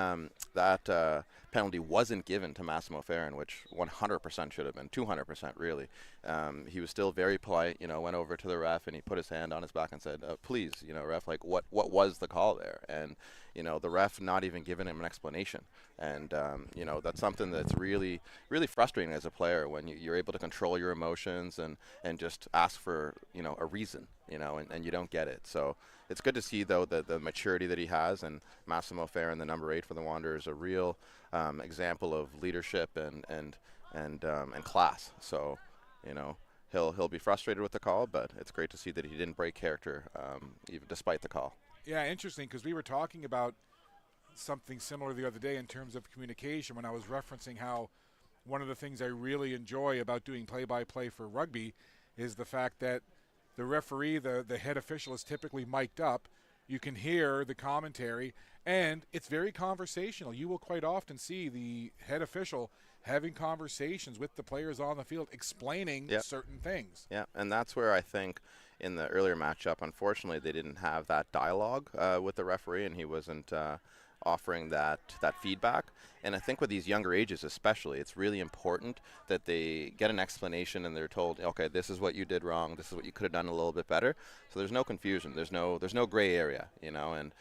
Speaker 5: that penalty wasn't given to Massimo Ferrin, which 100% should have been, 200% really, he was still very polite, you know, went over to the ref and he put his hand on his back and said, please, you know, ref, like what was the call there? And, you know, the ref not even giving him an explanation. And, you know, that's something that's really, really frustrating as a player when you're able to control your emotions and just ask for, you know, a reason, you know, and you don't get it. So it's good to see, though, the maturity that he has. And Massimo Ferrin, the number 8 for the Wanderers, a real example of leadership and class. So, you know, he'll be frustrated with the call, but it's great to see that he didn't break character even despite the call.
Speaker 2: Yeah, interesting, because we were talking about something similar the other day in terms of communication when I was referencing how one of the things I really enjoy about doing play-by-play for rugby is the fact that the referee, the head official, is typically mic'd up. You can hear the commentary, and it's very conversational. You will quite often see the head official having conversations with the players on the field, explaining certain things.
Speaker 5: Yeah, and that's where I think in the earlier matchup, unfortunately, they didn't have that dialogue with the referee, and he wasn't offering that feedback. And I think with these younger ages especially, it's really important that they get an explanation and they're told, okay, this is what you did wrong, this is what you could have done a little bit better. So there's no confusion, there's no gray area, you know. And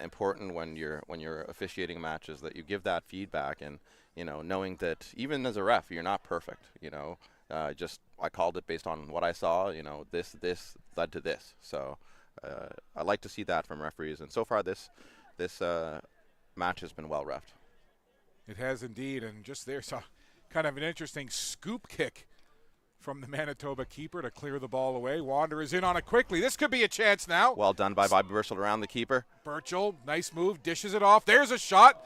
Speaker 5: important when you're officiating matches that you give that feedback, and, you know, knowing that even as a ref, you're not perfect, you know. I called it based on what I saw, you know, this led to this. So I like to see that from referees, and so far this this match has been well reffed.
Speaker 2: It has indeed, and just there's a kind of an interesting scoop kick from the Manitoba keeper to clear the ball away. Wanderers in on it quickly. This could be a chance now.
Speaker 5: Well done by Bobby Burchell around the keeper.
Speaker 2: Burchell, nice move, dishes it off. There's a shot,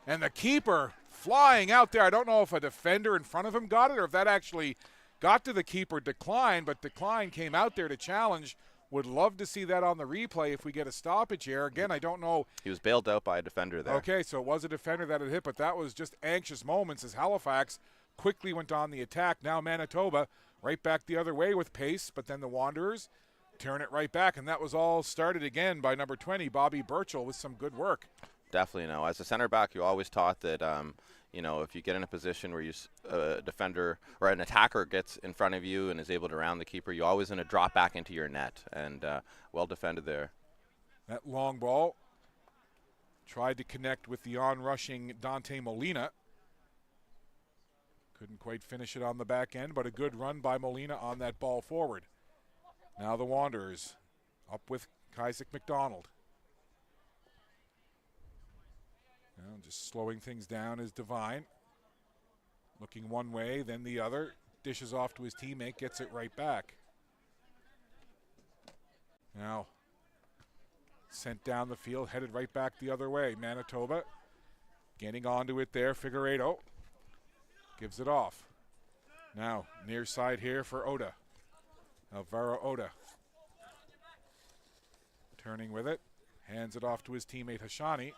Speaker 2: and the keeper flying out there. I don't know if a defender in front of him got it or if that actually got to the keeper. Decline, but Decline came out there to challenge. Would love to see that on the replay if we get a stoppage here. Again, I don't know.
Speaker 5: He was bailed out by a defender there.
Speaker 2: Okay, so it was a defender that had hit, but that was just anxious moments as Halifax quickly went on the attack. Now Manitoba right back the other way with pace, but then the Wanderers turn it right back, and that was all started again by number 20, Bobby Burchell, with some good work.
Speaker 5: Definitely, no. As a center back, you always taught that, if you get in a position where a defender or an attacker gets in front of you and is able to round the keeper, you always want to drop back into your net, and well defended there.
Speaker 2: That long ball tried to connect with the on-rushing Dante Molina. Couldn't quite finish it on the back end, but a good run by Molina on that ball forward. Now the Wanderers up with Isaac McDonald. Now just slowing things down is Devine. Looking one way, then the other. Dishes off to his teammate, gets it right back. Now sent down the field, headed right back the other way. Manitoba getting onto it there. Figueiredo gives it off. Now near side here for Oda. Alvaro Oda. Turning with it. Hands it off to his teammate Hashani.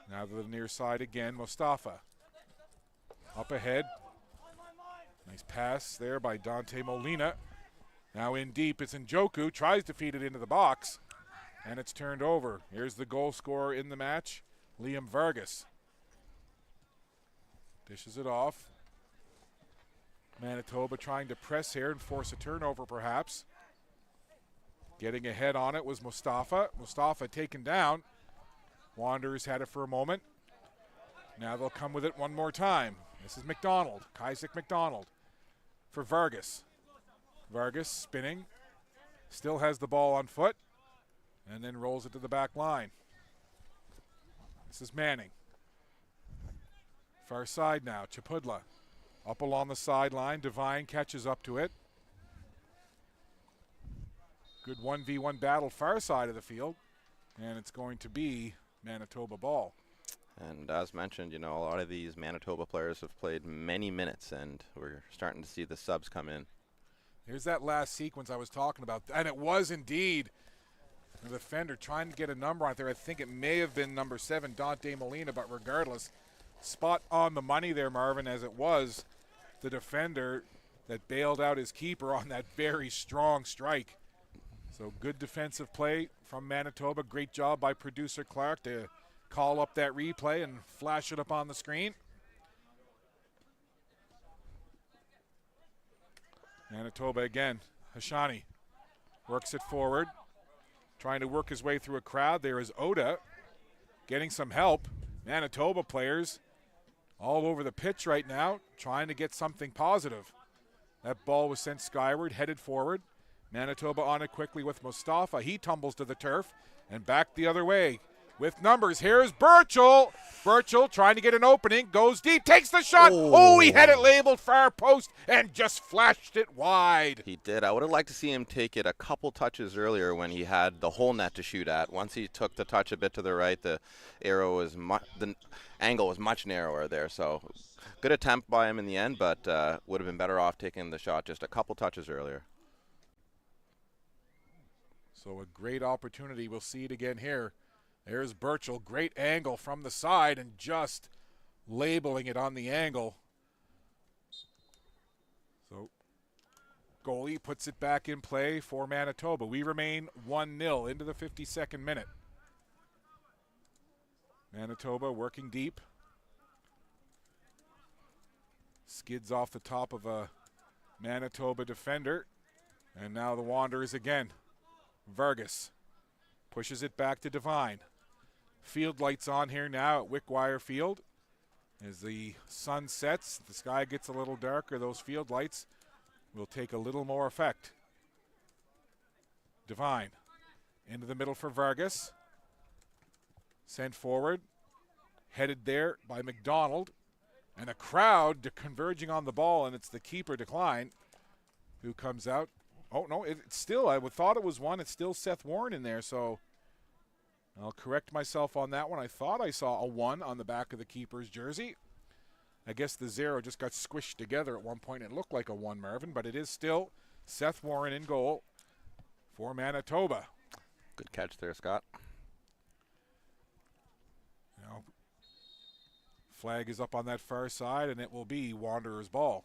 Speaker 2: Now to the near side again, Mustafa. Up ahead. Nice pass there by Dante Molina. Now in deep, it's Njoku. Tries to feed it into the box. And it's turned over. Here's the goal scorer in the match, Liam Vargas. Dishes it off. Manitoba trying to press here and force a turnover perhaps. Getting ahead on it was Mustafa. Mustafa taken down. Wanderers had it for a moment. Now they'll come with it one more time. This is McDonald, Isaac McDonald for Vargas. Vargas spinning, still has the ball on foot, and then rolls it to the back line. This is Manning. Far side now, Chapudla. Up along the sideline, Devine catches up to it. Good 1v1 battle far side of the field, and it's going to be Manitoba ball.
Speaker 5: And as mentioned, a lot of these Manitoba players have played many minutes, and we're starting to see the subs come in.
Speaker 2: Here's that last sequence I was talking about, and it was indeed the defender trying to get a number on it there. I think it may have been number 7, Dante Molina, but regardless, spot on the money there, Marvin, as it was the defender that bailed out his keeper on that very strong strike. So good defensive play from Manitoba. Great job by producer Clark to call up that replay and flash it up on the screen. Manitoba again. Hashani works it forward. Trying to work his way through a crowd. There is Oda getting some help. Manitoba players all over the pitch right now trying to get something positive. That ball was sent skyward, headed forward. Manitoba on it quickly with Mustafa. He tumbles to the turf and back the other way. With numbers, here's Burchell. Burchell trying to get an opening, goes deep, takes the shot. Oh, he had it labeled far post and just flashed it wide.
Speaker 5: He did. I would have liked to see him take it a couple touches earlier when he had the whole net to shoot at. Once he took the touch a bit to the right, the angle was much narrower there. So good attempt by him in the end, but would have been better off taking the shot just a couple touches earlier.
Speaker 2: So a great opportunity. We'll see it again here. There's Burchell, great angle from the side and just labeling it on the angle. So goalie puts it back in play for Manitoba. We remain 1-0 into the 52nd minute. Manitoba working deep. Skids off the top of a Manitoba defender. And now the Wanderers again. Vargas pushes it back to Devine. Field lights on here now at Wickwire Field. As the sun sets, the sky gets a little darker, those field lights will take a little more effect. Devine into the middle for Vargas. sent forward, headed there by McDonald, and a crowd converging on the ball, and it's the keeper Decline who comes out. Oh, no, it's still, I would thought it was one. It's still Seth Warren in there, so I'll correct myself on that one. I thought I saw a 1 on the back of the keeper's jersey. I guess the 0 just got squished together at one point. It looked like a 1, Marvin, but it is still Seth Warren in goal for Manitoba.
Speaker 5: Good catch there, Scott.
Speaker 2: Now, flag is up on that far side, and it will be Wanderers' ball.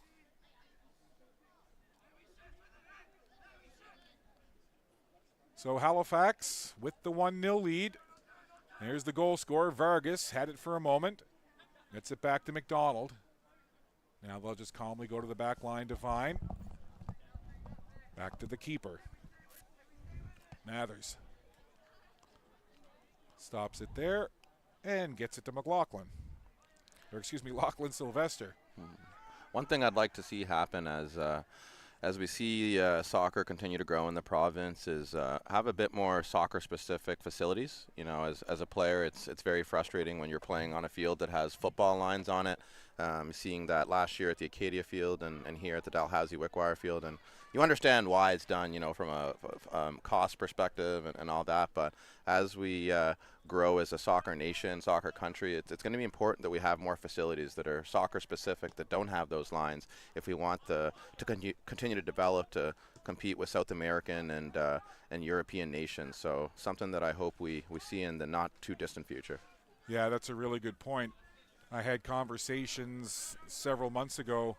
Speaker 2: So Halifax with the 1-0 lead. There's the goal scorer. Vargas had it for a moment. Gets it back to McDonald. Now they'll just calmly go to the back line to Vine. Back to the keeper. Mathers stops it there and gets it to McLaughlin. Or excuse me, Lachlan Sylvester.
Speaker 5: One thing I'd like to see happen as we see soccer continue to grow in the province is have a bit more soccer-specific facilities. You know, as a player, it's very frustrating when you're playing on a field that has football lines on it. Seeing that last year at the Acadia Field and here at the Dalhousie Wickwire Field, and you understand why it's done, you know, from a cost perspective and all that. But as we grow as a soccer nation, soccer country, it's going to be important that we have more facilities that are soccer specific, that don't have those lines, if we want to continue to develop, to compete with South American and European nations. So something that I hope we see in the not too distant future.
Speaker 2: Yeah, that's a really good point. I had conversations several months ago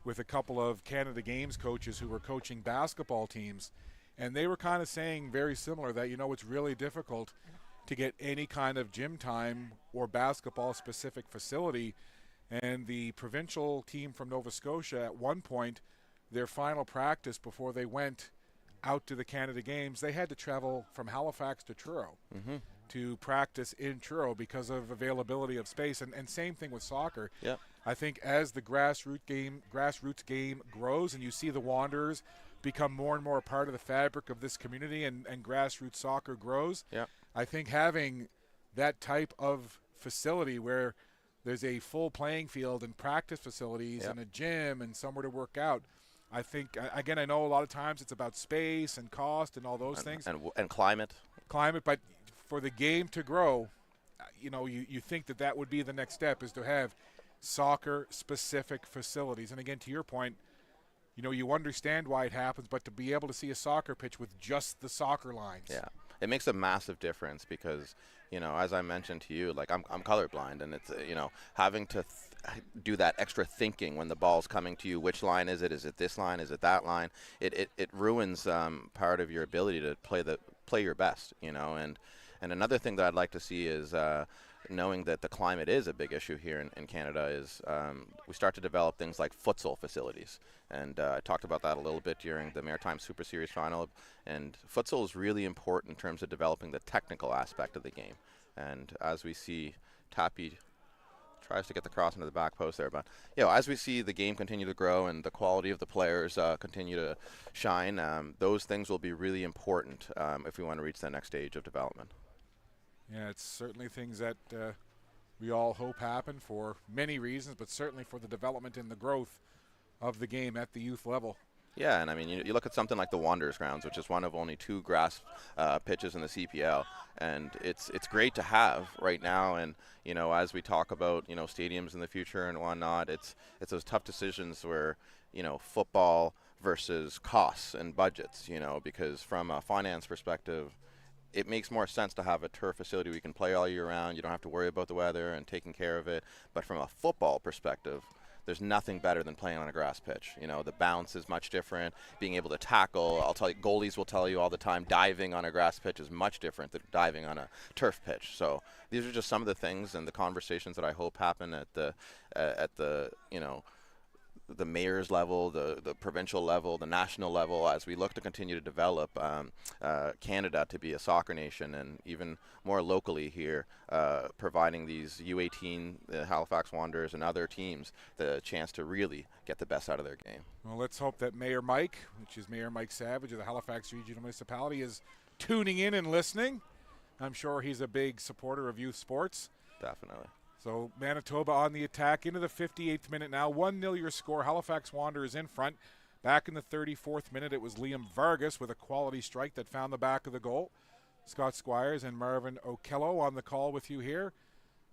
Speaker 2: with a couple of Canada Games coaches who were coaching basketball teams, and they were kind of saying very similar that, you know, it's really difficult to get any kind of gym time or basketball specific facility. And the provincial team from Nova Scotia, at one point, their final practice before they went out to the Canada Games, they had to travel from Halifax to Truro to practice in Truro because of availability of space. And same thing with soccer.
Speaker 5: Yeah.
Speaker 2: I think as the grassroots game grows and you see the Wanderers become more and more a part of the fabric of this community, and grassroots soccer grows,
Speaker 5: yeah,
Speaker 2: I think having that type of facility where there's a full playing field and practice facilities and a gym and somewhere to work out, I think, again, I know a lot of times it's about space and cost and all those things.
Speaker 5: And climate.
Speaker 2: But for the game to grow, you know, you think that would be the next step, is to have soccer-specific facilities. And again, to your point, you know, you understand why it happens, but to be able to see a soccer pitch with just the soccer lines.
Speaker 5: Yeah, it makes a massive difference because, you know, as I mentioned to you, like I'm colorblind, and it's, you know, having to do that extra thinking when the ball's coming to you. Which line is it? Is it this line? Is it that line? It ruins part of your ability to play your best, you know. And another thing that I'd like to see is knowing that the climate is a big issue here in Canada, is we start to develop things like futsal facilities. And I talked about that a little bit during the Maritime Super Series final. And futsal is really important in terms of developing the technical aspect of the game. And as we see, Tappy tries to get the cross into the back post there. But, you know, as we see the game continue to grow and the quality of the players continue to shine, those things will be really important if we want to reach the next stage of development.
Speaker 2: Yeah, it's certainly things that we all hope happen for many reasons, but certainly for the development and the growth of the game at the youth level.
Speaker 5: Yeah, and I mean, you look at something like the Wanderers grounds, which is one of only 2 grass pitches in the CPL, and it's great to have right now. And, you know, as we talk about, you know, stadiums in the future and whatnot, it's those tough decisions where, you know, football versus costs and budgets, you know, because from a finance perspective, it makes more sense to have a turf facility where you can play all year round. You don't have to worry about the weather and taking care of it. But from a football perspective, there's nothing better than playing on a grass pitch. You know, the bounce is much different. Being able to tackle, I'll tell you, goalies will tell you all the time, diving on a grass pitch is much different than diving on a turf pitch. So these are just some of the things and the conversations that I hope happen at the you know, the mayor's level, the provincial level, the national level, as we look to continue to develop Canada to be a soccer nation, and even more locally here, providing these U18, the Halifax Wanderers and other teams the chance to really get the best out of their game.
Speaker 2: Well, let's hope that Mayor Mike, which is Mayor Mike Savage of the Halifax Regional Municipality, is tuning in and listening. I'm sure he's a big supporter of youth sports.
Speaker 5: Definitely.
Speaker 2: So Manitoba on the attack into the 58th minute now. 1-0 your score. Halifax Wanderers in front. Back in the 34th minute, it was Liam Vargas with a quality strike that found the back of the goal. Scott Squires and Marvin Okello on the call with you here,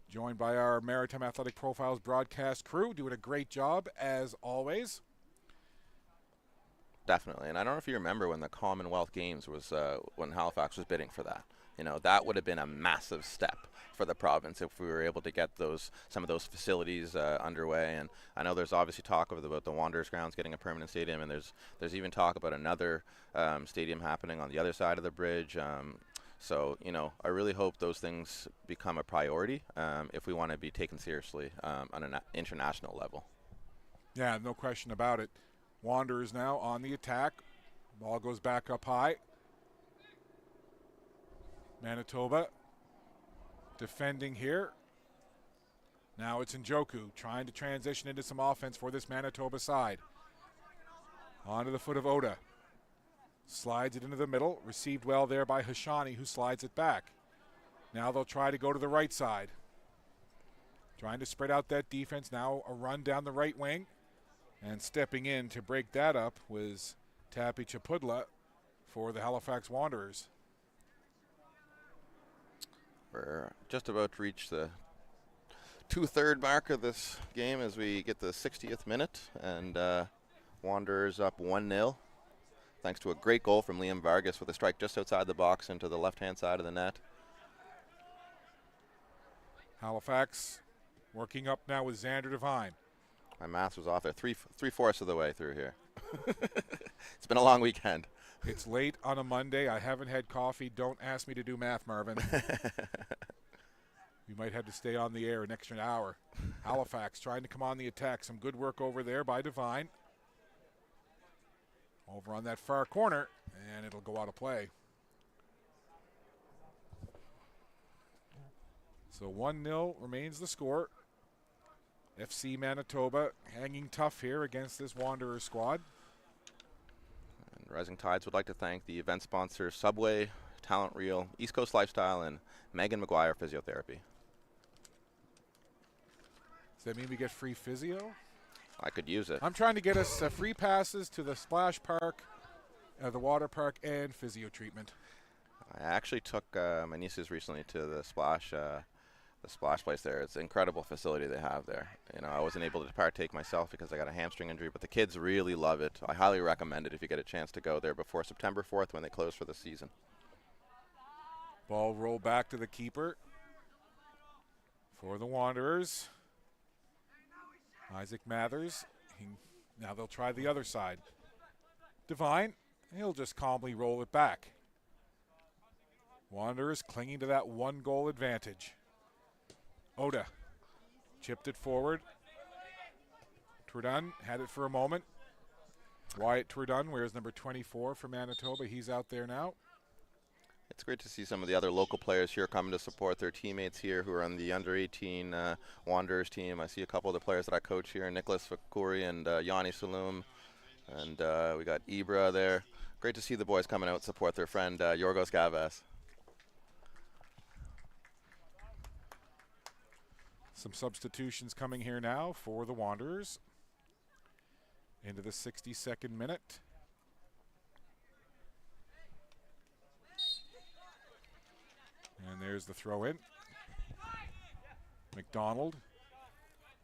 Speaker 2: joined by our Maritime Athletic Profiles broadcast crew, doing a great job as always.
Speaker 5: Definitely, and I don't know if you remember when the Commonwealth Games was when Halifax was bidding for that. You know, that would have been a massive step for the province if we were able to get some of those facilities underway. And I know there's obviously talk about the Wanderers grounds getting a permanent stadium, and there's even talk about another stadium happening on the other side of the bridge. So, you know, I really hope those things become a priority if we want to be taken seriously on an international level.
Speaker 2: Yeah, no question about it. Wanderers now on the attack. Ball goes back up high. Manitoba defending here. Now it's Njoku trying to transition into some offense for this Manitoba side. Onto the foot of Oda. Slides it into the middle. Received well there by Hashani, who slides it back. Now they'll try to go to the right side. Trying to spread out that defense. Now a run down the right wing. And stepping in to break that up was Tapi Chapudla for the Halifax Wanderers.
Speaker 5: We're just about to reach the 2/3 mark of this game as we get the 60th minute, and Wanderers up 1-0 thanks to a great goal from Liam Vargas with a strike just outside the box into the left-hand side of the net.
Speaker 2: Halifax working up now with Xander Devine.
Speaker 5: My math was off there, three-fourths of the way through here. It's been a long weekend.
Speaker 2: It's late on a Monday. I haven't had coffee. Don't ask me to do math, Marvin. We might have to stay on the air an extra hour. Halifax trying to come on the attack. Some good work over there by Devine. Over on that far corner, and it'll go out of play. So 1-0 remains the score. FC Manitoba hanging tough here against this Wanderers squad.
Speaker 5: And Rising Tides would like to thank the event sponsors Subway, Talent Reel, East Coast Lifestyle, and Megan McGuire Physiotherapy.
Speaker 2: Does that mean we get free physio?
Speaker 5: I could use it.
Speaker 2: I'm trying to get us free passes to the splash park, the water park, and physio treatment.
Speaker 5: I actually took my nieces recently to the splash place there. It's an incredible facility they have there. You know, I wasn't able to partake myself because I got a hamstring injury, but the kids really love it. I highly recommend it if you get a chance to go there before September 4th when they close for the season.
Speaker 2: Ball roll back to the keeper for the Wanderers. Isaac Mathers. Now they'll try the other side. Devine, he'll just calmly roll it back. Wanderers clinging to that 1-goal advantage. Oda chipped it forward. Turdun had it for a moment. Wyatt Turdun wears number 24 for Manitoba. He's out there now.
Speaker 5: It's great to see some of the other local players here coming to support their teammates here who are on the under-18 Wanderers team. I see a couple of the players that I coach here, Nicholas Fakuri and Yanni Saloom. And we got Ibra there. Great to see the boys coming out and support their friend Yorgos Gavas.
Speaker 2: Some substitutions coming here now for the Wanderers. Into the 62nd minute. And there's the throw in. McDonald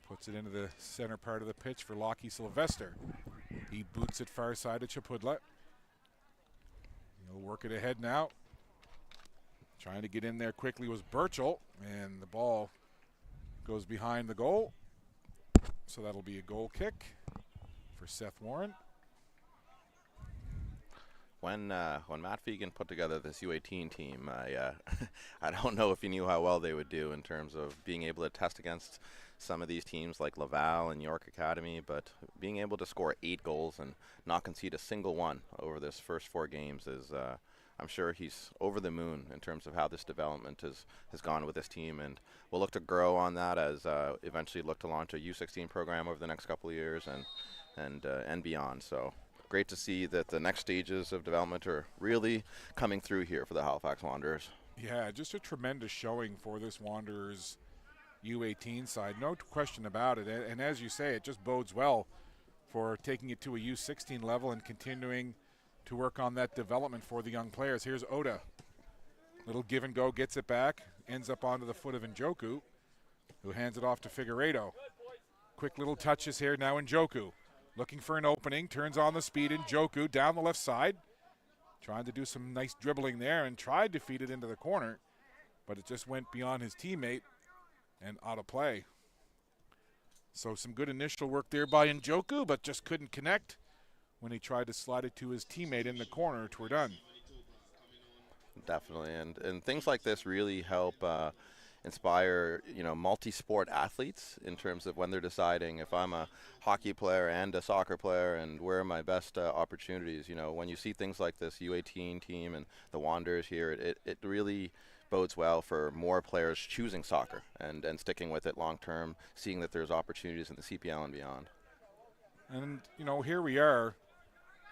Speaker 2: puts it into the center part of the pitch for Lockie Sylvester. He boots it far side to Chapudla. He'll work it ahead now. Trying to get in there quickly was Burchell, and the ball goes behind the goal. So that'll be a goal kick for Seth Warren.
Speaker 5: When Matt Fegan put together this U18 team, I don't know if he knew how well they would do in terms of being able to test against some of these teams like Laval and York Academy, but being able to score 8 goals and not concede a single one over this first 4 games is, I'm sure he's over the moon in terms of how this development has gone with this team, and we'll look to grow on that as eventually look to launch a U16 program over the next couple of years and beyond. So great to see that the next stages of development are really coming through here for the Halifax Wanderers.
Speaker 2: Yeah, just a tremendous showing for this Wanderers U18 side. No question about it. And as you say, it just bodes well for taking it to a U16 level and continuing to work on that development for the young players. Here's Oda. Little give and go, gets it back, ends up onto the foot of Njoku, who hands it off to Figueiredo. Quick little touches here now. Njoku looking for an opening, turns on the speed. Njoku down the left side, trying to do some nice dribbling there and tried to feed it into the corner, but it just went beyond his teammate and out of play. So some good initial work there by Njoku, but just couldn't connect when he tried to slide it to his teammate in the corner. We're done.
Speaker 5: Definitely, and things like this really help inspire, multi-sport athletes in terms of when they're deciding if I'm a hockey player and a soccer player and where are my best opportunities. When you see things like this U18 team and the Wanderers here, it really bodes well for more players choosing soccer and sticking with it long term, seeing that there's opportunities in the CPL and beyond. And,
Speaker 2: here we are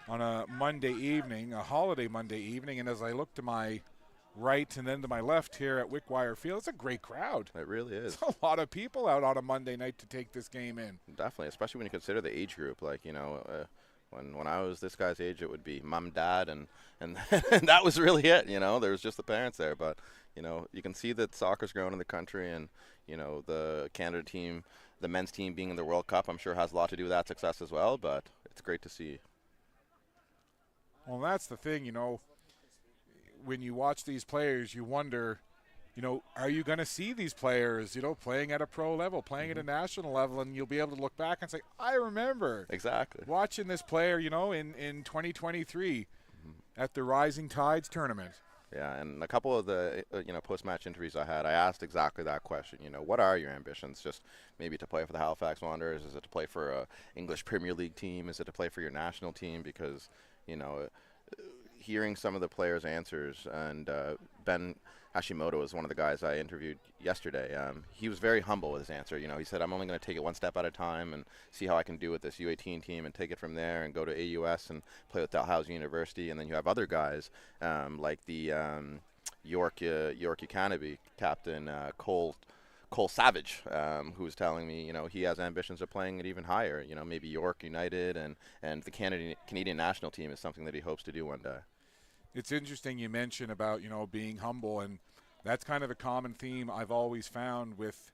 Speaker 2: on a Monday evening, a holiday Monday evening, and as I look to my right and then to my left here at Wickwire Field, it's a great crowd.
Speaker 5: It really is.
Speaker 2: It's a lot of people out on a Monday night to take this game in.
Speaker 5: Definitely, especially when you consider the age group. Like, when I was this guy's age, it would be mom, dad, and that was really it. There was just the parents there. But, you can see that soccer's growing in the country, and, the Canada team, the men's team being in the World Cup, I'm sure has a lot to do with that success as well. But it's great to see.
Speaker 2: Well, that's the thing, when you watch these players, you wonder, are you going to see these players, playing at a pro level, playing at a national level, and you'll be able to look back and say, I remember
Speaker 5: exactly
Speaker 2: watching this player, in 2023 at the Rising Tides tournament.
Speaker 5: Yeah, and a couple of the, post-match interviews I had, I asked exactly that question. What are your ambitions? Just maybe to play for the Halifax Wanderers? Is it to play for a English Premier League team? Is it to play for your national team? Because, hearing some of the players' answers, and Ben Hashimoto was one of the guys I interviewed yesterday. He was very humble with his answer. He said, I'm only going to take it one step at a time and see how I can do with this U18 team and take it from there and go to AUS and play with Dalhousie University. And then you have other guys like the York Academy captain Cole Savage, who's telling me, he has ambitions of playing it even higher. Maybe York United and the Canadian national team is something that he hopes to do one day.
Speaker 2: It's interesting you mention about, being humble, and that's kind of a common theme I've always found with,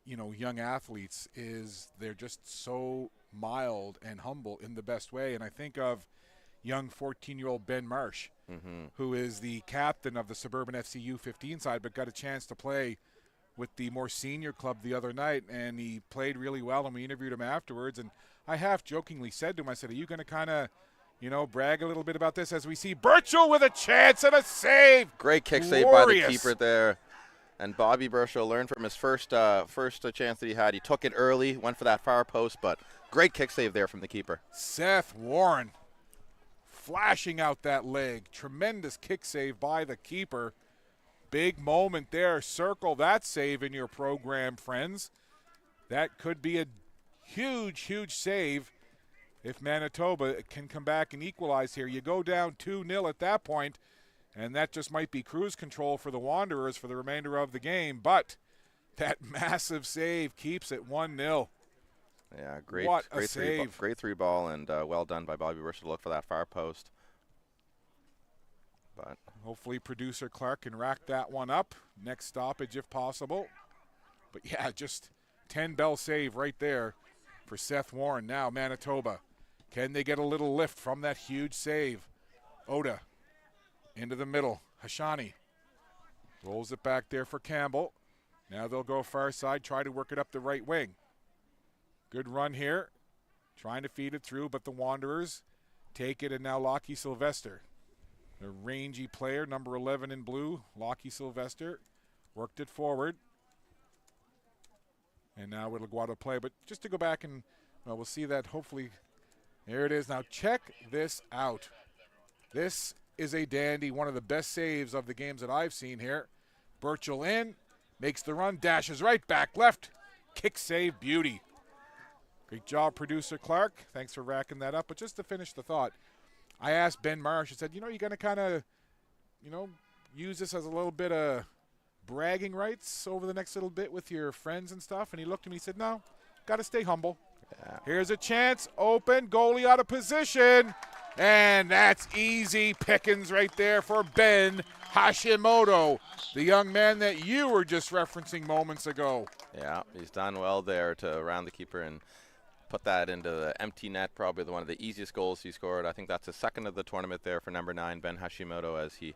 Speaker 2: young athletes is they're just so mild and humble in the best way. And I think of young 14-year-old Ben Marsh, who is the captain of the Suburban FC U15 side, but got a chance to play with the more senior club the other night, and he played really well, and we interviewed him afterwards. And I half jokingly said to him, I said, are you going to kind of, brag a little bit about this as we see Burchell with a chance and a save?
Speaker 5: Great kick save by the keeper there. And Bobby Burchell learned from his first chance that he had. He took it early, went for that far post, but great kick save there from the keeper.
Speaker 2: Seth Warren flashing out that leg. Tremendous kick save by the keeper. Big moment there. Circle that save in your program, friends. That could be a huge, huge save if Manitoba can come back and equalize here. You go down 2-0 at that point, and that just might be cruise control for the Wanderers for the remainder of the game. But that massive save keeps it 1-0.
Speaker 5: Yeah, great
Speaker 2: save.
Speaker 5: Great three ball, and well done by Bobby Burchell to look for that far post. But
Speaker 2: hopefully producer Clark can rack that one up. Next stoppage if possible. But yeah, just 10-bell save right there for Seth Warren. Now Manitoba. Can they get a little lift from that huge save? Oda into the middle. Hashani rolls it back there for Campbell. Now they'll go far side, try to work it up the right wing. Good run here. Trying to feed it through, but the Wanderers take it, and now Lockie Sylvester. The rangy player, number 11 in blue, Lockie Sylvester, worked it forward. And now it'll go out of play. But just to go back and, well, we'll see that hopefully. There it is. Now check this out. This is a dandy, one of the best saves of the games that I've seen here. Burchell in, makes the run, dashes right, back left. Kick save, beauty. Great job, producer Clark. Thanks for racking that up. But just to finish the thought, I asked Ben Marsh, I said, you're going to kind of, use this as a little bit of bragging rights over the next little bit with your friends and stuff? And he looked at me and said, no, got to stay humble.
Speaker 5: Yeah.
Speaker 2: Here's a chance, open, goalie out of position. And that's easy pickings right there for Ben Hashimoto, the young man that you were just referencing moments ago.
Speaker 5: Yeah, he's done well there to round the keeper and put that into the empty net, probably one of the easiest goals he scored. I think that's the second of the tournament there for number 9, Ben Hashimoto, as he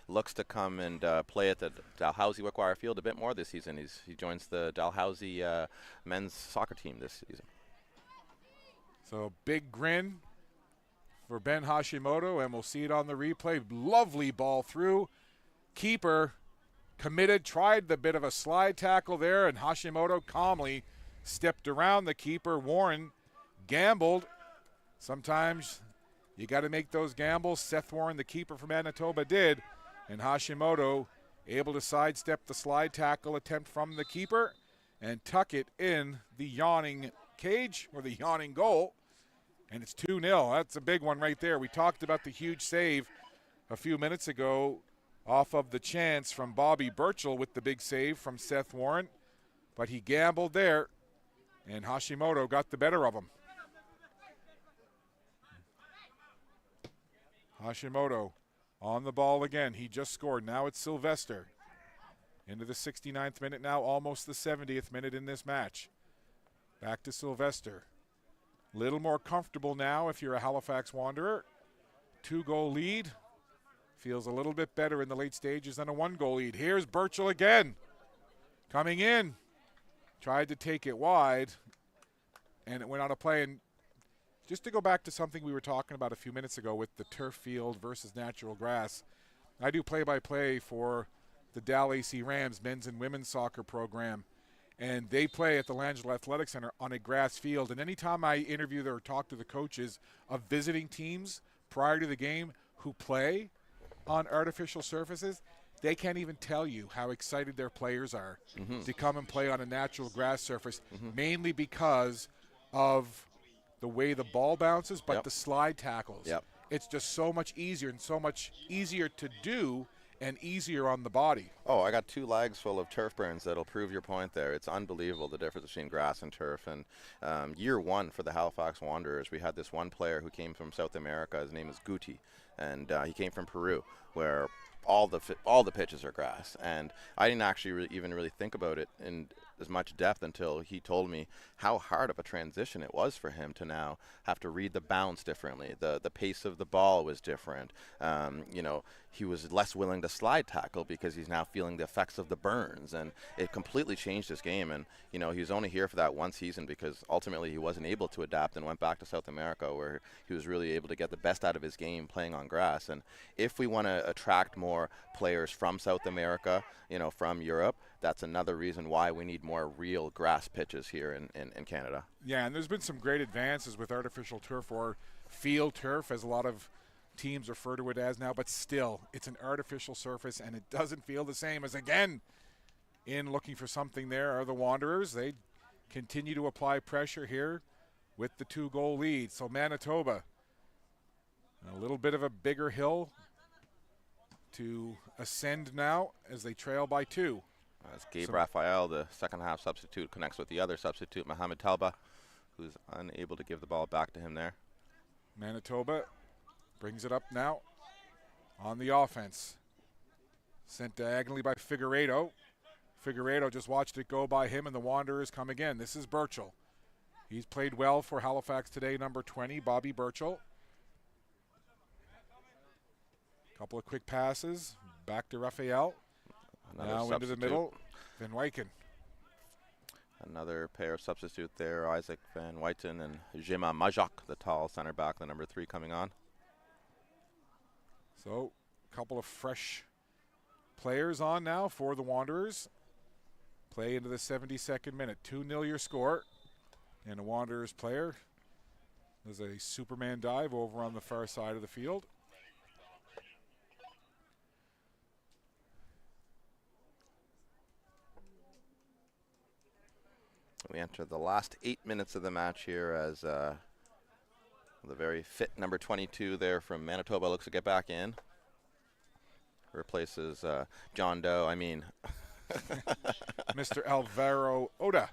Speaker 5: looks to come and play at the Dalhousie Wickwire Field a bit more this season. He joins the Dalhousie men's soccer team this season.
Speaker 2: So big grin for Ben Hashimoto, and we'll see it on the replay. Lovely ball through. Keeper committed, tried the bit of a slide tackle there, and Hashimoto calmly stepped around the keeper. Warren gambled. Sometimes you got to make those gambles. Seth Warren, the keeper from Manitoba, did, and Hashimoto able to sidestep the slide tackle attempt from the keeper and tuck it in the yawning cage, or the yawning goal. And it's 2-0. That's a big one right there. We talked about the huge save a few minutes ago off of the chance from Bobby Burchell with the big save from Seth Warren. But he gambled there, and Hashimoto got the better of him. Hashimoto on the ball again. He just scored. Now it's Sylvester. Into the 69th minute now, almost the 70th minute in this match. Back to Sylvester. Little more comfortable now if you're a Halifax Wanderer. 2-goal lead. Feels a little bit better in the late stages than a 1-goal lead. Here's Burchell again. Coming in. Tried to take it wide, and it went out of play. And just to go back to something we were talking about a few minutes ago with the turf field versus natural grass, I do play-by-play for the Dal AC Rams men's and women's soccer program. And they play at the Langella Athletic Center on a grass field. And anytime I interview or talk to the coaches of visiting teams prior to the game who play on artificial surfaces, they can't even tell you how excited their players are to come and play on a natural grass surface, mainly because of the way the ball bounces, but the slide tackles. It's just so much easier and so much easier to do and easier on the body.
Speaker 5: Oh, I got 2 legs full of turf burns that'll prove your point there. It's unbelievable the difference between grass and turf. And year 1 for the Halifax Wanderers, we had this one player who came from South America. His name is Guti, and he came from Peru, where all the pitches are grass. And I didn't actually even really think about it in as much depth until he told me how hard of a transition it was for him to now have to read the bounce differently. The pace of the ball was different. You know, he was less willing to slide tackle because he's now feeling the effects of the burns, and it completely changed his game. And you know, he was only here for that one season because ultimately he wasn't able to adapt and went back to South America, where he was really able to get the best out of his game playing on grass. And if we want to attract more players from South America, you know, from Europe, that's another reason why we need more real grass pitches here in Canada.
Speaker 2: Yeah, and there's been some great advances with artificial turf, or field turf, as a lot of teams refer to it as now, but still, it's an artificial surface, and it doesn't feel the same as, again, in looking for something there are the Wanderers. They continue to apply pressure here with the 2-goal lead. So Manitoba, a little bit of a bigger hill to ascend now as they trail by 2.
Speaker 5: As Gabe Raphael, the second half substitute, connects with the other substitute, Mohamed Talba, who's unable to give the ball back to him there.
Speaker 2: Manitoba brings it up now on the offense. Sent diagonally by Figueiredo. Figueiredo just watched it go by him, and the Wanderers come again. This is Burchell. He's played well for Halifax today, number 20, Bobby Burchell. Couple of quick passes. Back to Raphael. Now into the middle, Van Wyken.
Speaker 5: Another pair of substitute there, Isaac Van Wyten and Jema Majak, the tall center back, the number 3 coming on.
Speaker 2: So a couple of fresh players on now for the Wanderers. Play into the 72nd minute. 2-0 your score. And a Wanderers player. There's a Superman dive over on the far side of the field.
Speaker 5: We enter the last 8 minutes of the match here as the very fit number 22 there from Manitoba looks to get back in. replaces John Doe. I mean,
Speaker 2: Mr. Alvaro Oda.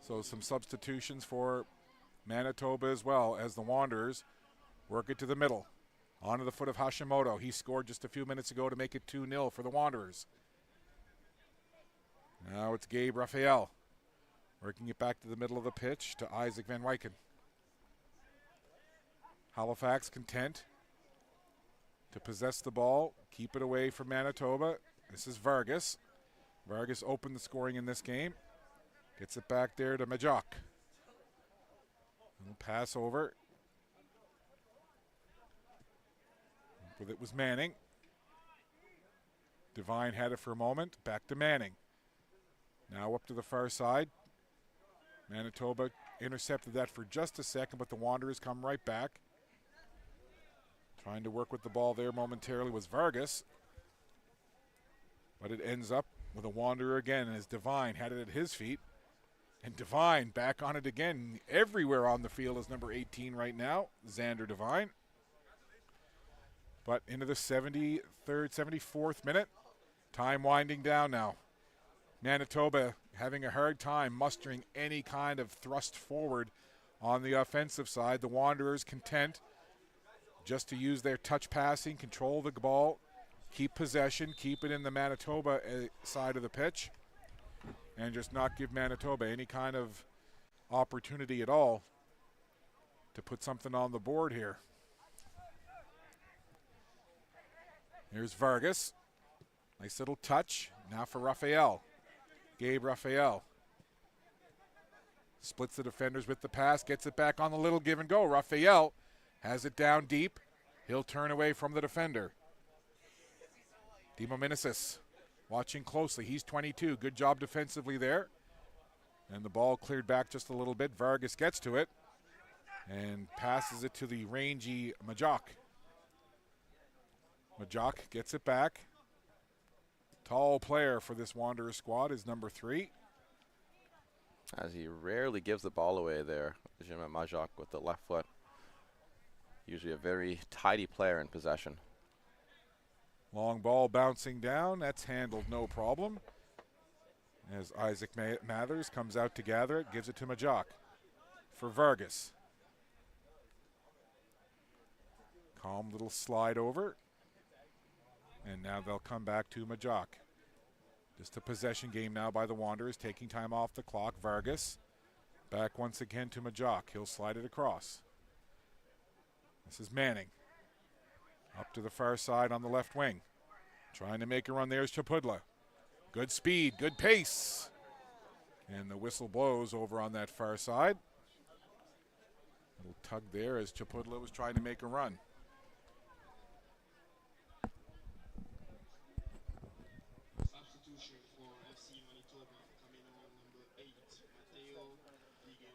Speaker 2: So some substitutions for Manitoba as well as the Wanderers work it to the middle. Onto the foot of Hashimoto. He scored just a few minutes ago to make it 2-0 for the Wanderers. Now it's Gabe Raphael working it back to the middle of the pitch to Isaac Van Wyken. Halifax content to possess the ball, keep it away from Manitoba. This is Vargas. Vargas opened the scoring in this game. Gets it back there to Majok. Pass over. With it was Manning. Devine had it for a moment. Back to Manning. Now up to the far side. Manitoba intercepted that for just a second, but the Wanderers come right back. Trying to work with the ball there momentarily was Vargas. But it ends up with a Wanderer again as Devine had it at his feet. And Devine back on it again. Everywhere on the field is number 18 right now, Xander Devine. But into the 73rd, 74th minute. Time winding down now. Manitoba having a hard time mustering any kind of thrust forward on the offensive side. The Wanderers content just to use their touch passing, control the ball, keep possession, keep it in the Manitoba side of the pitch, and just not give Manitoba any kind of opportunity at all to put something on the board here. Here's Vargas. Nice little touch. Now for Raphael. Gabe Raphael. Splits the defenders with the pass. Gets it back on the little give and go. Raphael has it down deep. He'll turn away from the defender. Dimo Minisis watching closely. He's 22. Good job defensively there. And the ball cleared back just a little bit. Vargas gets to it and passes it to the rangy Majok. Majok gets it back. Tall player for this Wanderer squad is number 3.
Speaker 5: as he rarely gives the ball away there, Jim Majok with the left foot. Usually a very tidy player in possession.
Speaker 2: Long ball bouncing down. That's handled no problem. As Isaac Mathers comes out to gather it, gives it to Majok for Vargas. Calm little slide over. And now they'll come back to Majok. Just a possession game now by the Wanderers, taking time off the clock. Vargas back once again to Majok. He'll slide it across. This is Manning. Up to the far side on the left wing. Trying to make a run. There's Chapudla. Good speed, good pace. And the whistle blows over on that far side. Little tug there as Chapudla was trying to make a run.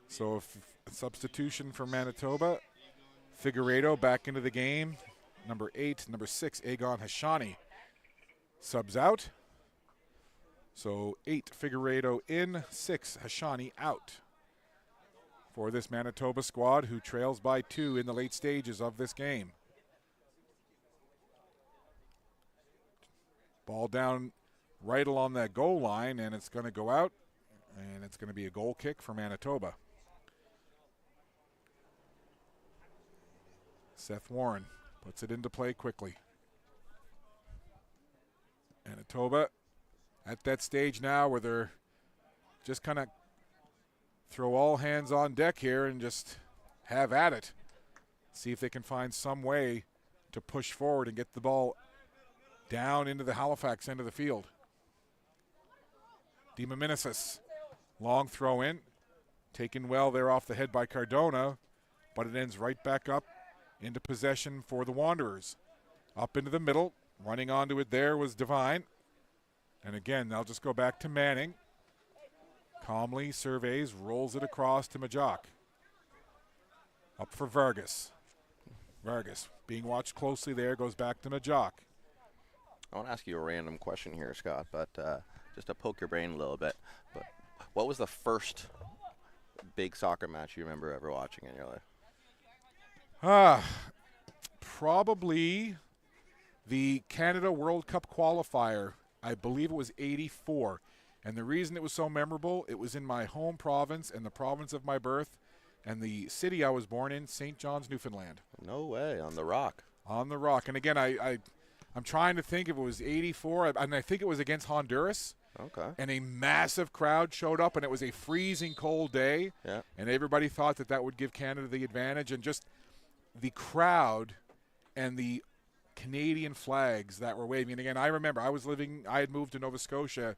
Speaker 2: So a substitution for Manitoba. Figueiredo back into the game. Number 8, number 6, Agon Hashani subs out. So 8 Figueiredo in, 6 Hashani out for this Manitoba squad, who trails by 2 in the late stages of this game. Ball down right along that goal line, and it's going to go out, and it's going to be a goal kick for Manitoba. Seth Warren puts it into play quickly. Manitoba at that stage now where they're just kind of throw all hands on deck here and just have at it. See if they can find some way to push forward and get the ball down into the Halifax end of the field. Dimaminesis, long throw in, taken well there off the head by Cardona, but it ends right back up into possession for the Wanderers. Up into the middle, running onto it there was Devine. And again, they'll just go back to Manning. Calmly surveys, rolls it across to Majok. Up for Vargas. Vargas being watched closely there, goes back to Majok.
Speaker 5: I want to ask you a random question here, Scott, but just to poke your brain a little bit. But what was the first big soccer match you remember ever watching in your life?
Speaker 2: Probably the Canada World Cup qualifier. I believe it was '84. And the reason it was so memorable, it was in my home province and the province of my birth and the city I was born in, St. John's, Newfoundland.
Speaker 5: No way, on the Rock.
Speaker 2: On the Rock. And again, I'm trying to think if it was '84, and I think it was against Honduras.
Speaker 5: Okay.
Speaker 2: And a massive crowd showed up, and it was a freezing cold day.
Speaker 5: Yeah.
Speaker 2: And everybody thought that would give Canada the advantage. And just the crowd and the Canadian flags that were waving. And again, I remember I had moved to Nova Scotia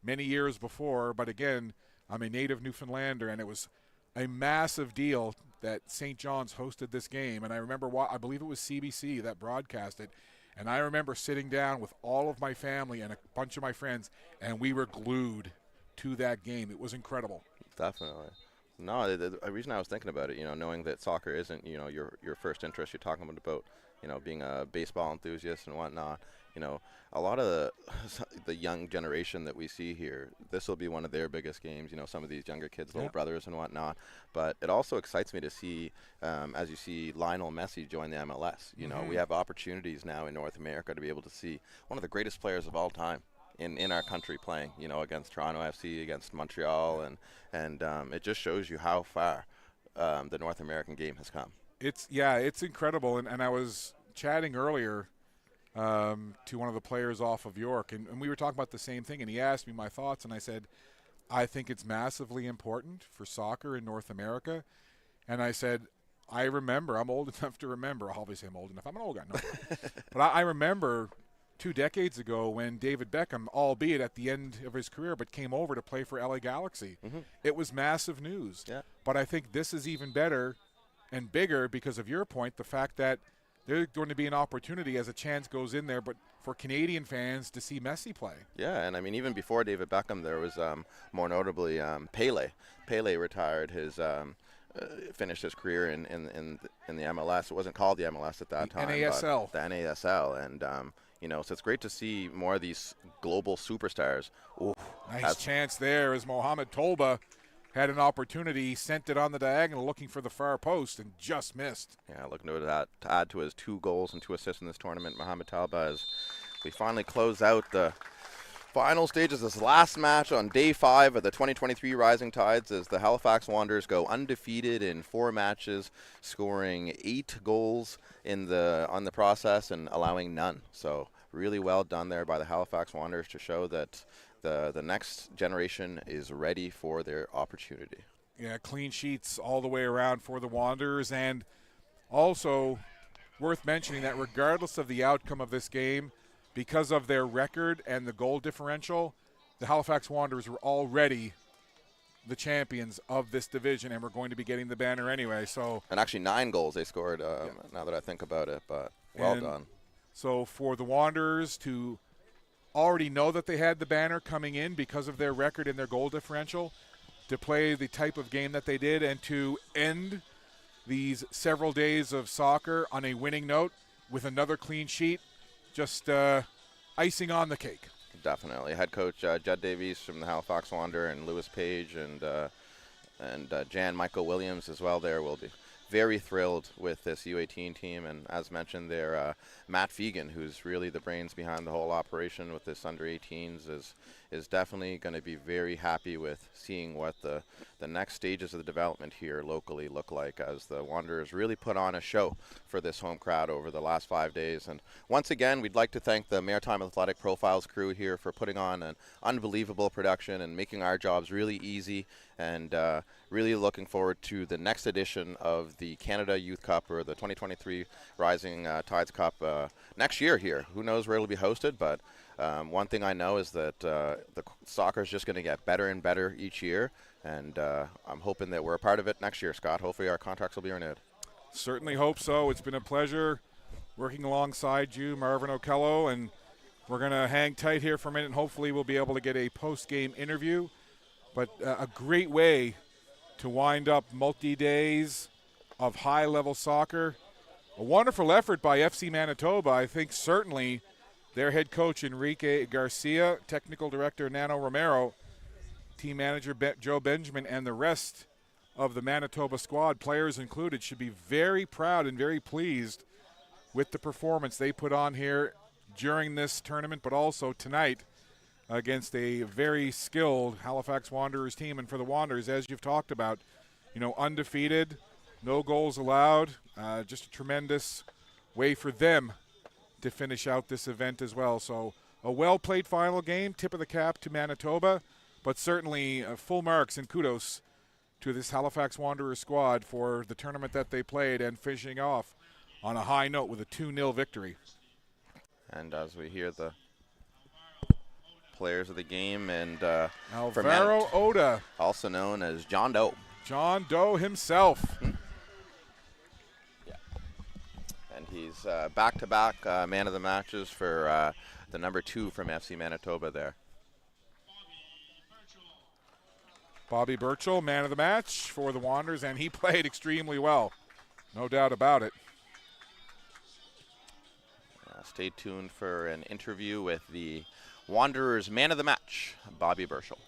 Speaker 2: many years before, but again, I'm a native Newfoundlander, and it was a massive deal that St. John's hosted this game. And I remember, I believe it was CBC that broadcast it, and I remember sitting down with all of my family and a bunch of my friends, and we were glued to that game. It was incredible.
Speaker 5: Definitely. No, the reason I was thinking about it, knowing that soccer isn't, your first interest, you're talking about, being a baseball enthusiast and whatnot. A lot of the young generation that we see here, this will be one of their biggest games. Some of these younger kids, little brothers and whatnot. But it also excites me to see, as you see Lionel Messi join the MLS. We have opportunities now in North America to be able to see one of the greatest players of all time in our country playing, against Toronto FC, against Montreal, and it just shows you how far the North American game has come.
Speaker 2: It's incredible. And I was chatting earlier to one of the players off of York, and we were talking about the same thing, and he asked me my thoughts, and I said, I think it's massively important for soccer in North America. And I said, I remember, I'm old enough to remember, obviously I'm old enough, I'm an old guy, no. But I remember 2 decades ago when David Beckham, albeit at the end of his career, but came over to play for LA Galaxy. It was massive news.
Speaker 5: Yeah.
Speaker 2: But I think this is even better and bigger because of your point, the fact that there's going to be an opportunity as a chance goes in there, but for Canadian fans to see Messi play.
Speaker 5: Yeah, and I mean, even before David Beckham, there was more notably Pele. Pele retired his, finished his career in the MLS. It wasn't called the MLS at that time.
Speaker 2: NASL.
Speaker 5: The NASL, and so it's great to see more of these global superstars. Ooh,
Speaker 2: nice chance there as Mohamed Tolba had an opportunity, sent it on the diagonal looking for the far post and just missed.
Speaker 5: Yeah, looking to add to his 2 goals and 2 assists in this tournament, Mohamed Tolba, as we finally close out the final stages. This last match on day 5 of the 2023 Rising Tides as the Halifax Wanderers go undefeated in 4 matches, scoring 8 goals on the process and allowing none. So really well done there by the Halifax Wanderers to show that the next generation is ready for their opportunity.
Speaker 2: Yeah, clean sheets all the way around for the Wanderers, and also worth mentioning that regardless of the outcome of this game, because of their record and the goal differential, the Halifax Wanderers were already the champions of this division, and we're going to be getting the banner anyway. So,
Speaker 5: and actually 9 goals they scored, now that I think about it, but well done.
Speaker 2: So for the Wanderers to already know that they had the banner coming in because of their record and their goal differential, to play the type of game that they did, and to end these several days of soccer on a winning note with another clean sheet, just icing on the cake.
Speaker 5: Definitely. Head coach Judd Davies from the Halifax Wanderer and Lewis Page and Jan Michael Williams as well there will be very thrilled with this U18 team, and as mentioned there, Matt Fegan, who's really the brains behind the whole operation with this under-18s, is definitely going to be very happy with seeing what the next stages of the development here locally look like, as the Wanderers really put on a show for this home crowd over the last 5 days. And once again, we'd like to thank the Maritime Athletic Profiles crew here for putting on an unbelievable production and making our jobs really easy, and really looking forward to the next edition of the Canada Youth Cup, or the 2023 Rising Tides Cup next year here. Who knows where it'll be hosted, but one thing I know is that the soccer is just going to get better and better each year, and I'm hoping that we're a part of it next year, Scott. Hopefully our contracts will be renewed.
Speaker 2: Certainly hope so. It's been a pleasure working alongside you, Marvin Okello, and we're going to hang tight here for a minute, and hopefully we'll be able to get a post-game interview. But a great way to wind up multi-days of high-level soccer. A wonderful effort by FC Manitoba. I think certainly their head coach Enrique Garcia, technical director Nano Romero, team manager Joe Benjamin, and the rest of the Manitoba squad, players included, should be very proud and very pleased with the performance they put on here during this tournament, but also tonight against a very skilled Halifax Wanderers team. And for the Wanderers, as you've talked about, undefeated, no goals allowed, just a tremendous way for them to finish out this event as well. So a well-played final game, tip of the cap to Manitoba, but certainly full marks and kudos to this Halifax Wanderers squad for the tournament that they played and finishing off on a high note with a 2-0 victory.
Speaker 5: And as we hear the players of the game, and
Speaker 2: Alvaro Oda,
Speaker 5: also known as John Doe.
Speaker 2: John Doe himself.
Speaker 5: Yeah. And he's back-to-back man of the matches for the number 2 from FC Manitoba there.
Speaker 2: Bobby Burchell, man of the match for the Wanderers, and he played extremely well. No doubt about it.
Speaker 5: Stay tuned for an interview with the Wanderers man of the match, Bobby Burchell.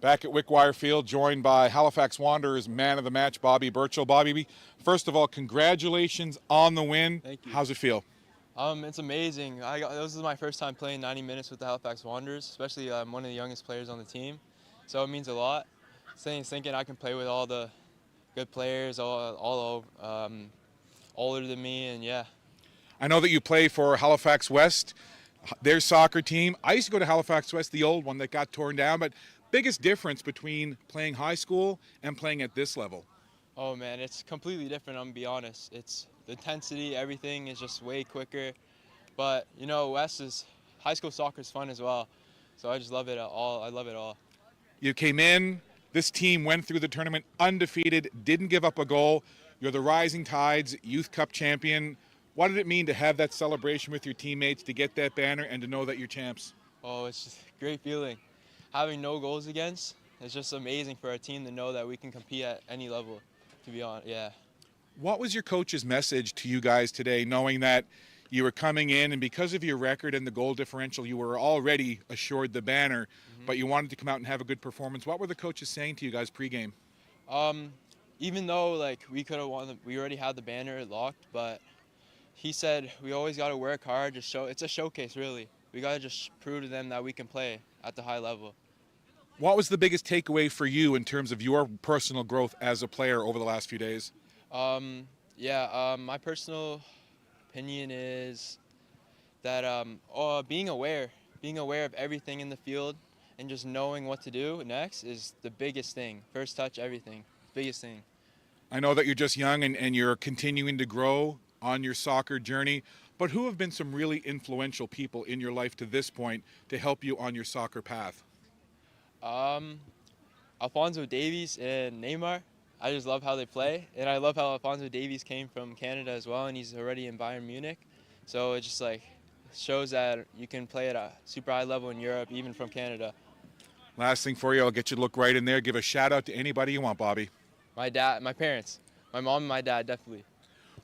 Speaker 2: Back at Wickwire Field, joined by Halifax Wanderers man of the match, Bobby Burchell. Bobby, first of all, congratulations on the win.
Speaker 8: Thank you.
Speaker 2: How's it feel?
Speaker 8: It's amazing. This is my first time playing 90 minutes with the Halifax Wanderers, especially I'm one of the youngest players on the team, so it means a lot. Thinking I can play with all the good players, all older than me, and yeah.
Speaker 2: I know that you play for Halifax West, their soccer team. I used to go to Halifax West, the old one that got torn down, but biggest difference between playing high school and playing at this level?
Speaker 8: Oh man, it's completely different, I'm gonna be honest. It's the intensity, everything is just way quicker. But you know, high school soccer is fun as well. So I just love it all. I love it all.
Speaker 2: You came in, this team went through the tournament undefeated, didn't give up a goal. You're the Rising Tides Youth Cup champion. What did it mean to have that celebration with your teammates, to get that banner and to know that you're champs?
Speaker 8: Oh, it's just a great feeling. Having no goals against, it's just amazing for our team to know that we can compete at any level, to be honest, yeah.
Speaker 2: What was your coach's message to you guys today, knowing that you were coming in and because of your record and the goal differential, you were already assured the banner, but you wanted to come out and have a good performance? What were the coaches saying to you guys pregame?
Speaker 8: Even though we could have won, we already had the banner locked, but he said we always got to work hard. It's a showcase, really. We got to just prove to them that we can play at the high level.
Speaker 2: What was the biggest takeaway for you in terms of your personal growth as a player over the last few days?
Speaker 8: My personal opinion is that being aware of everything in the field and just knowing what to do next is the biggest thing. First touch, everything, biggest thing.
Speaker 2: I know that you're just young and you're continuing to grow on your soccer journey, but who have been some really influential people in your life to this point to help you on your soccer path?
Speaker 8: Alphonso Davies and Neymar. I just love how they play, and I love how Alphonso Davies came from Canada as well, and he's already in Bayern Munich. So it just shows that you can play at a super high level in Europe, even from Canada.
Speaker 2: Last thing for you, I'll get you to look right in there. Give a shout out to anybody you want, Bobby.
Speaker 8: My dad, my parents, my mom and my dad, definitely.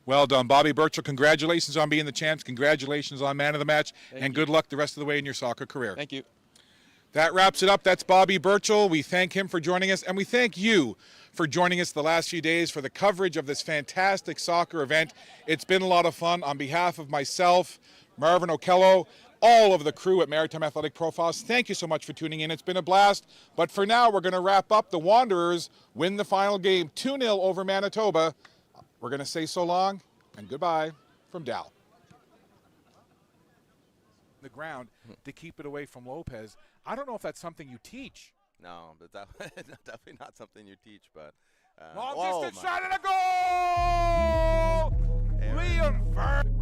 Speaker 2: Well done, Bobby Burchell. Congratulations on being the champs. Congratulations on man of the match, and good luck the rest of the way in your soccer career.
Speaker 8: Thank you.
Speaker 2: That wraps it up. That's Bobby Burchell. We thank him for joining us, and we thank you for joining us the last few days for the coverage of this fantastic soccer event. It's been a lot of fun. On behalf of myself, Marvin Okello, all of the crew at Maritime Athletic Profiles, thank you so much for tuning in. It's been a blast. But for now, we're going to wrap up. The Wanderers win the final game 2-0 over Manitoba. We're going to say so long and goodbye from Dal. The ground to keep it away from Lopez. I don't know if that's something you teach.
Speaker 5: No, but definitely not something you teach. But
Speaker 2: long distance shot and a goal! Liam Fern.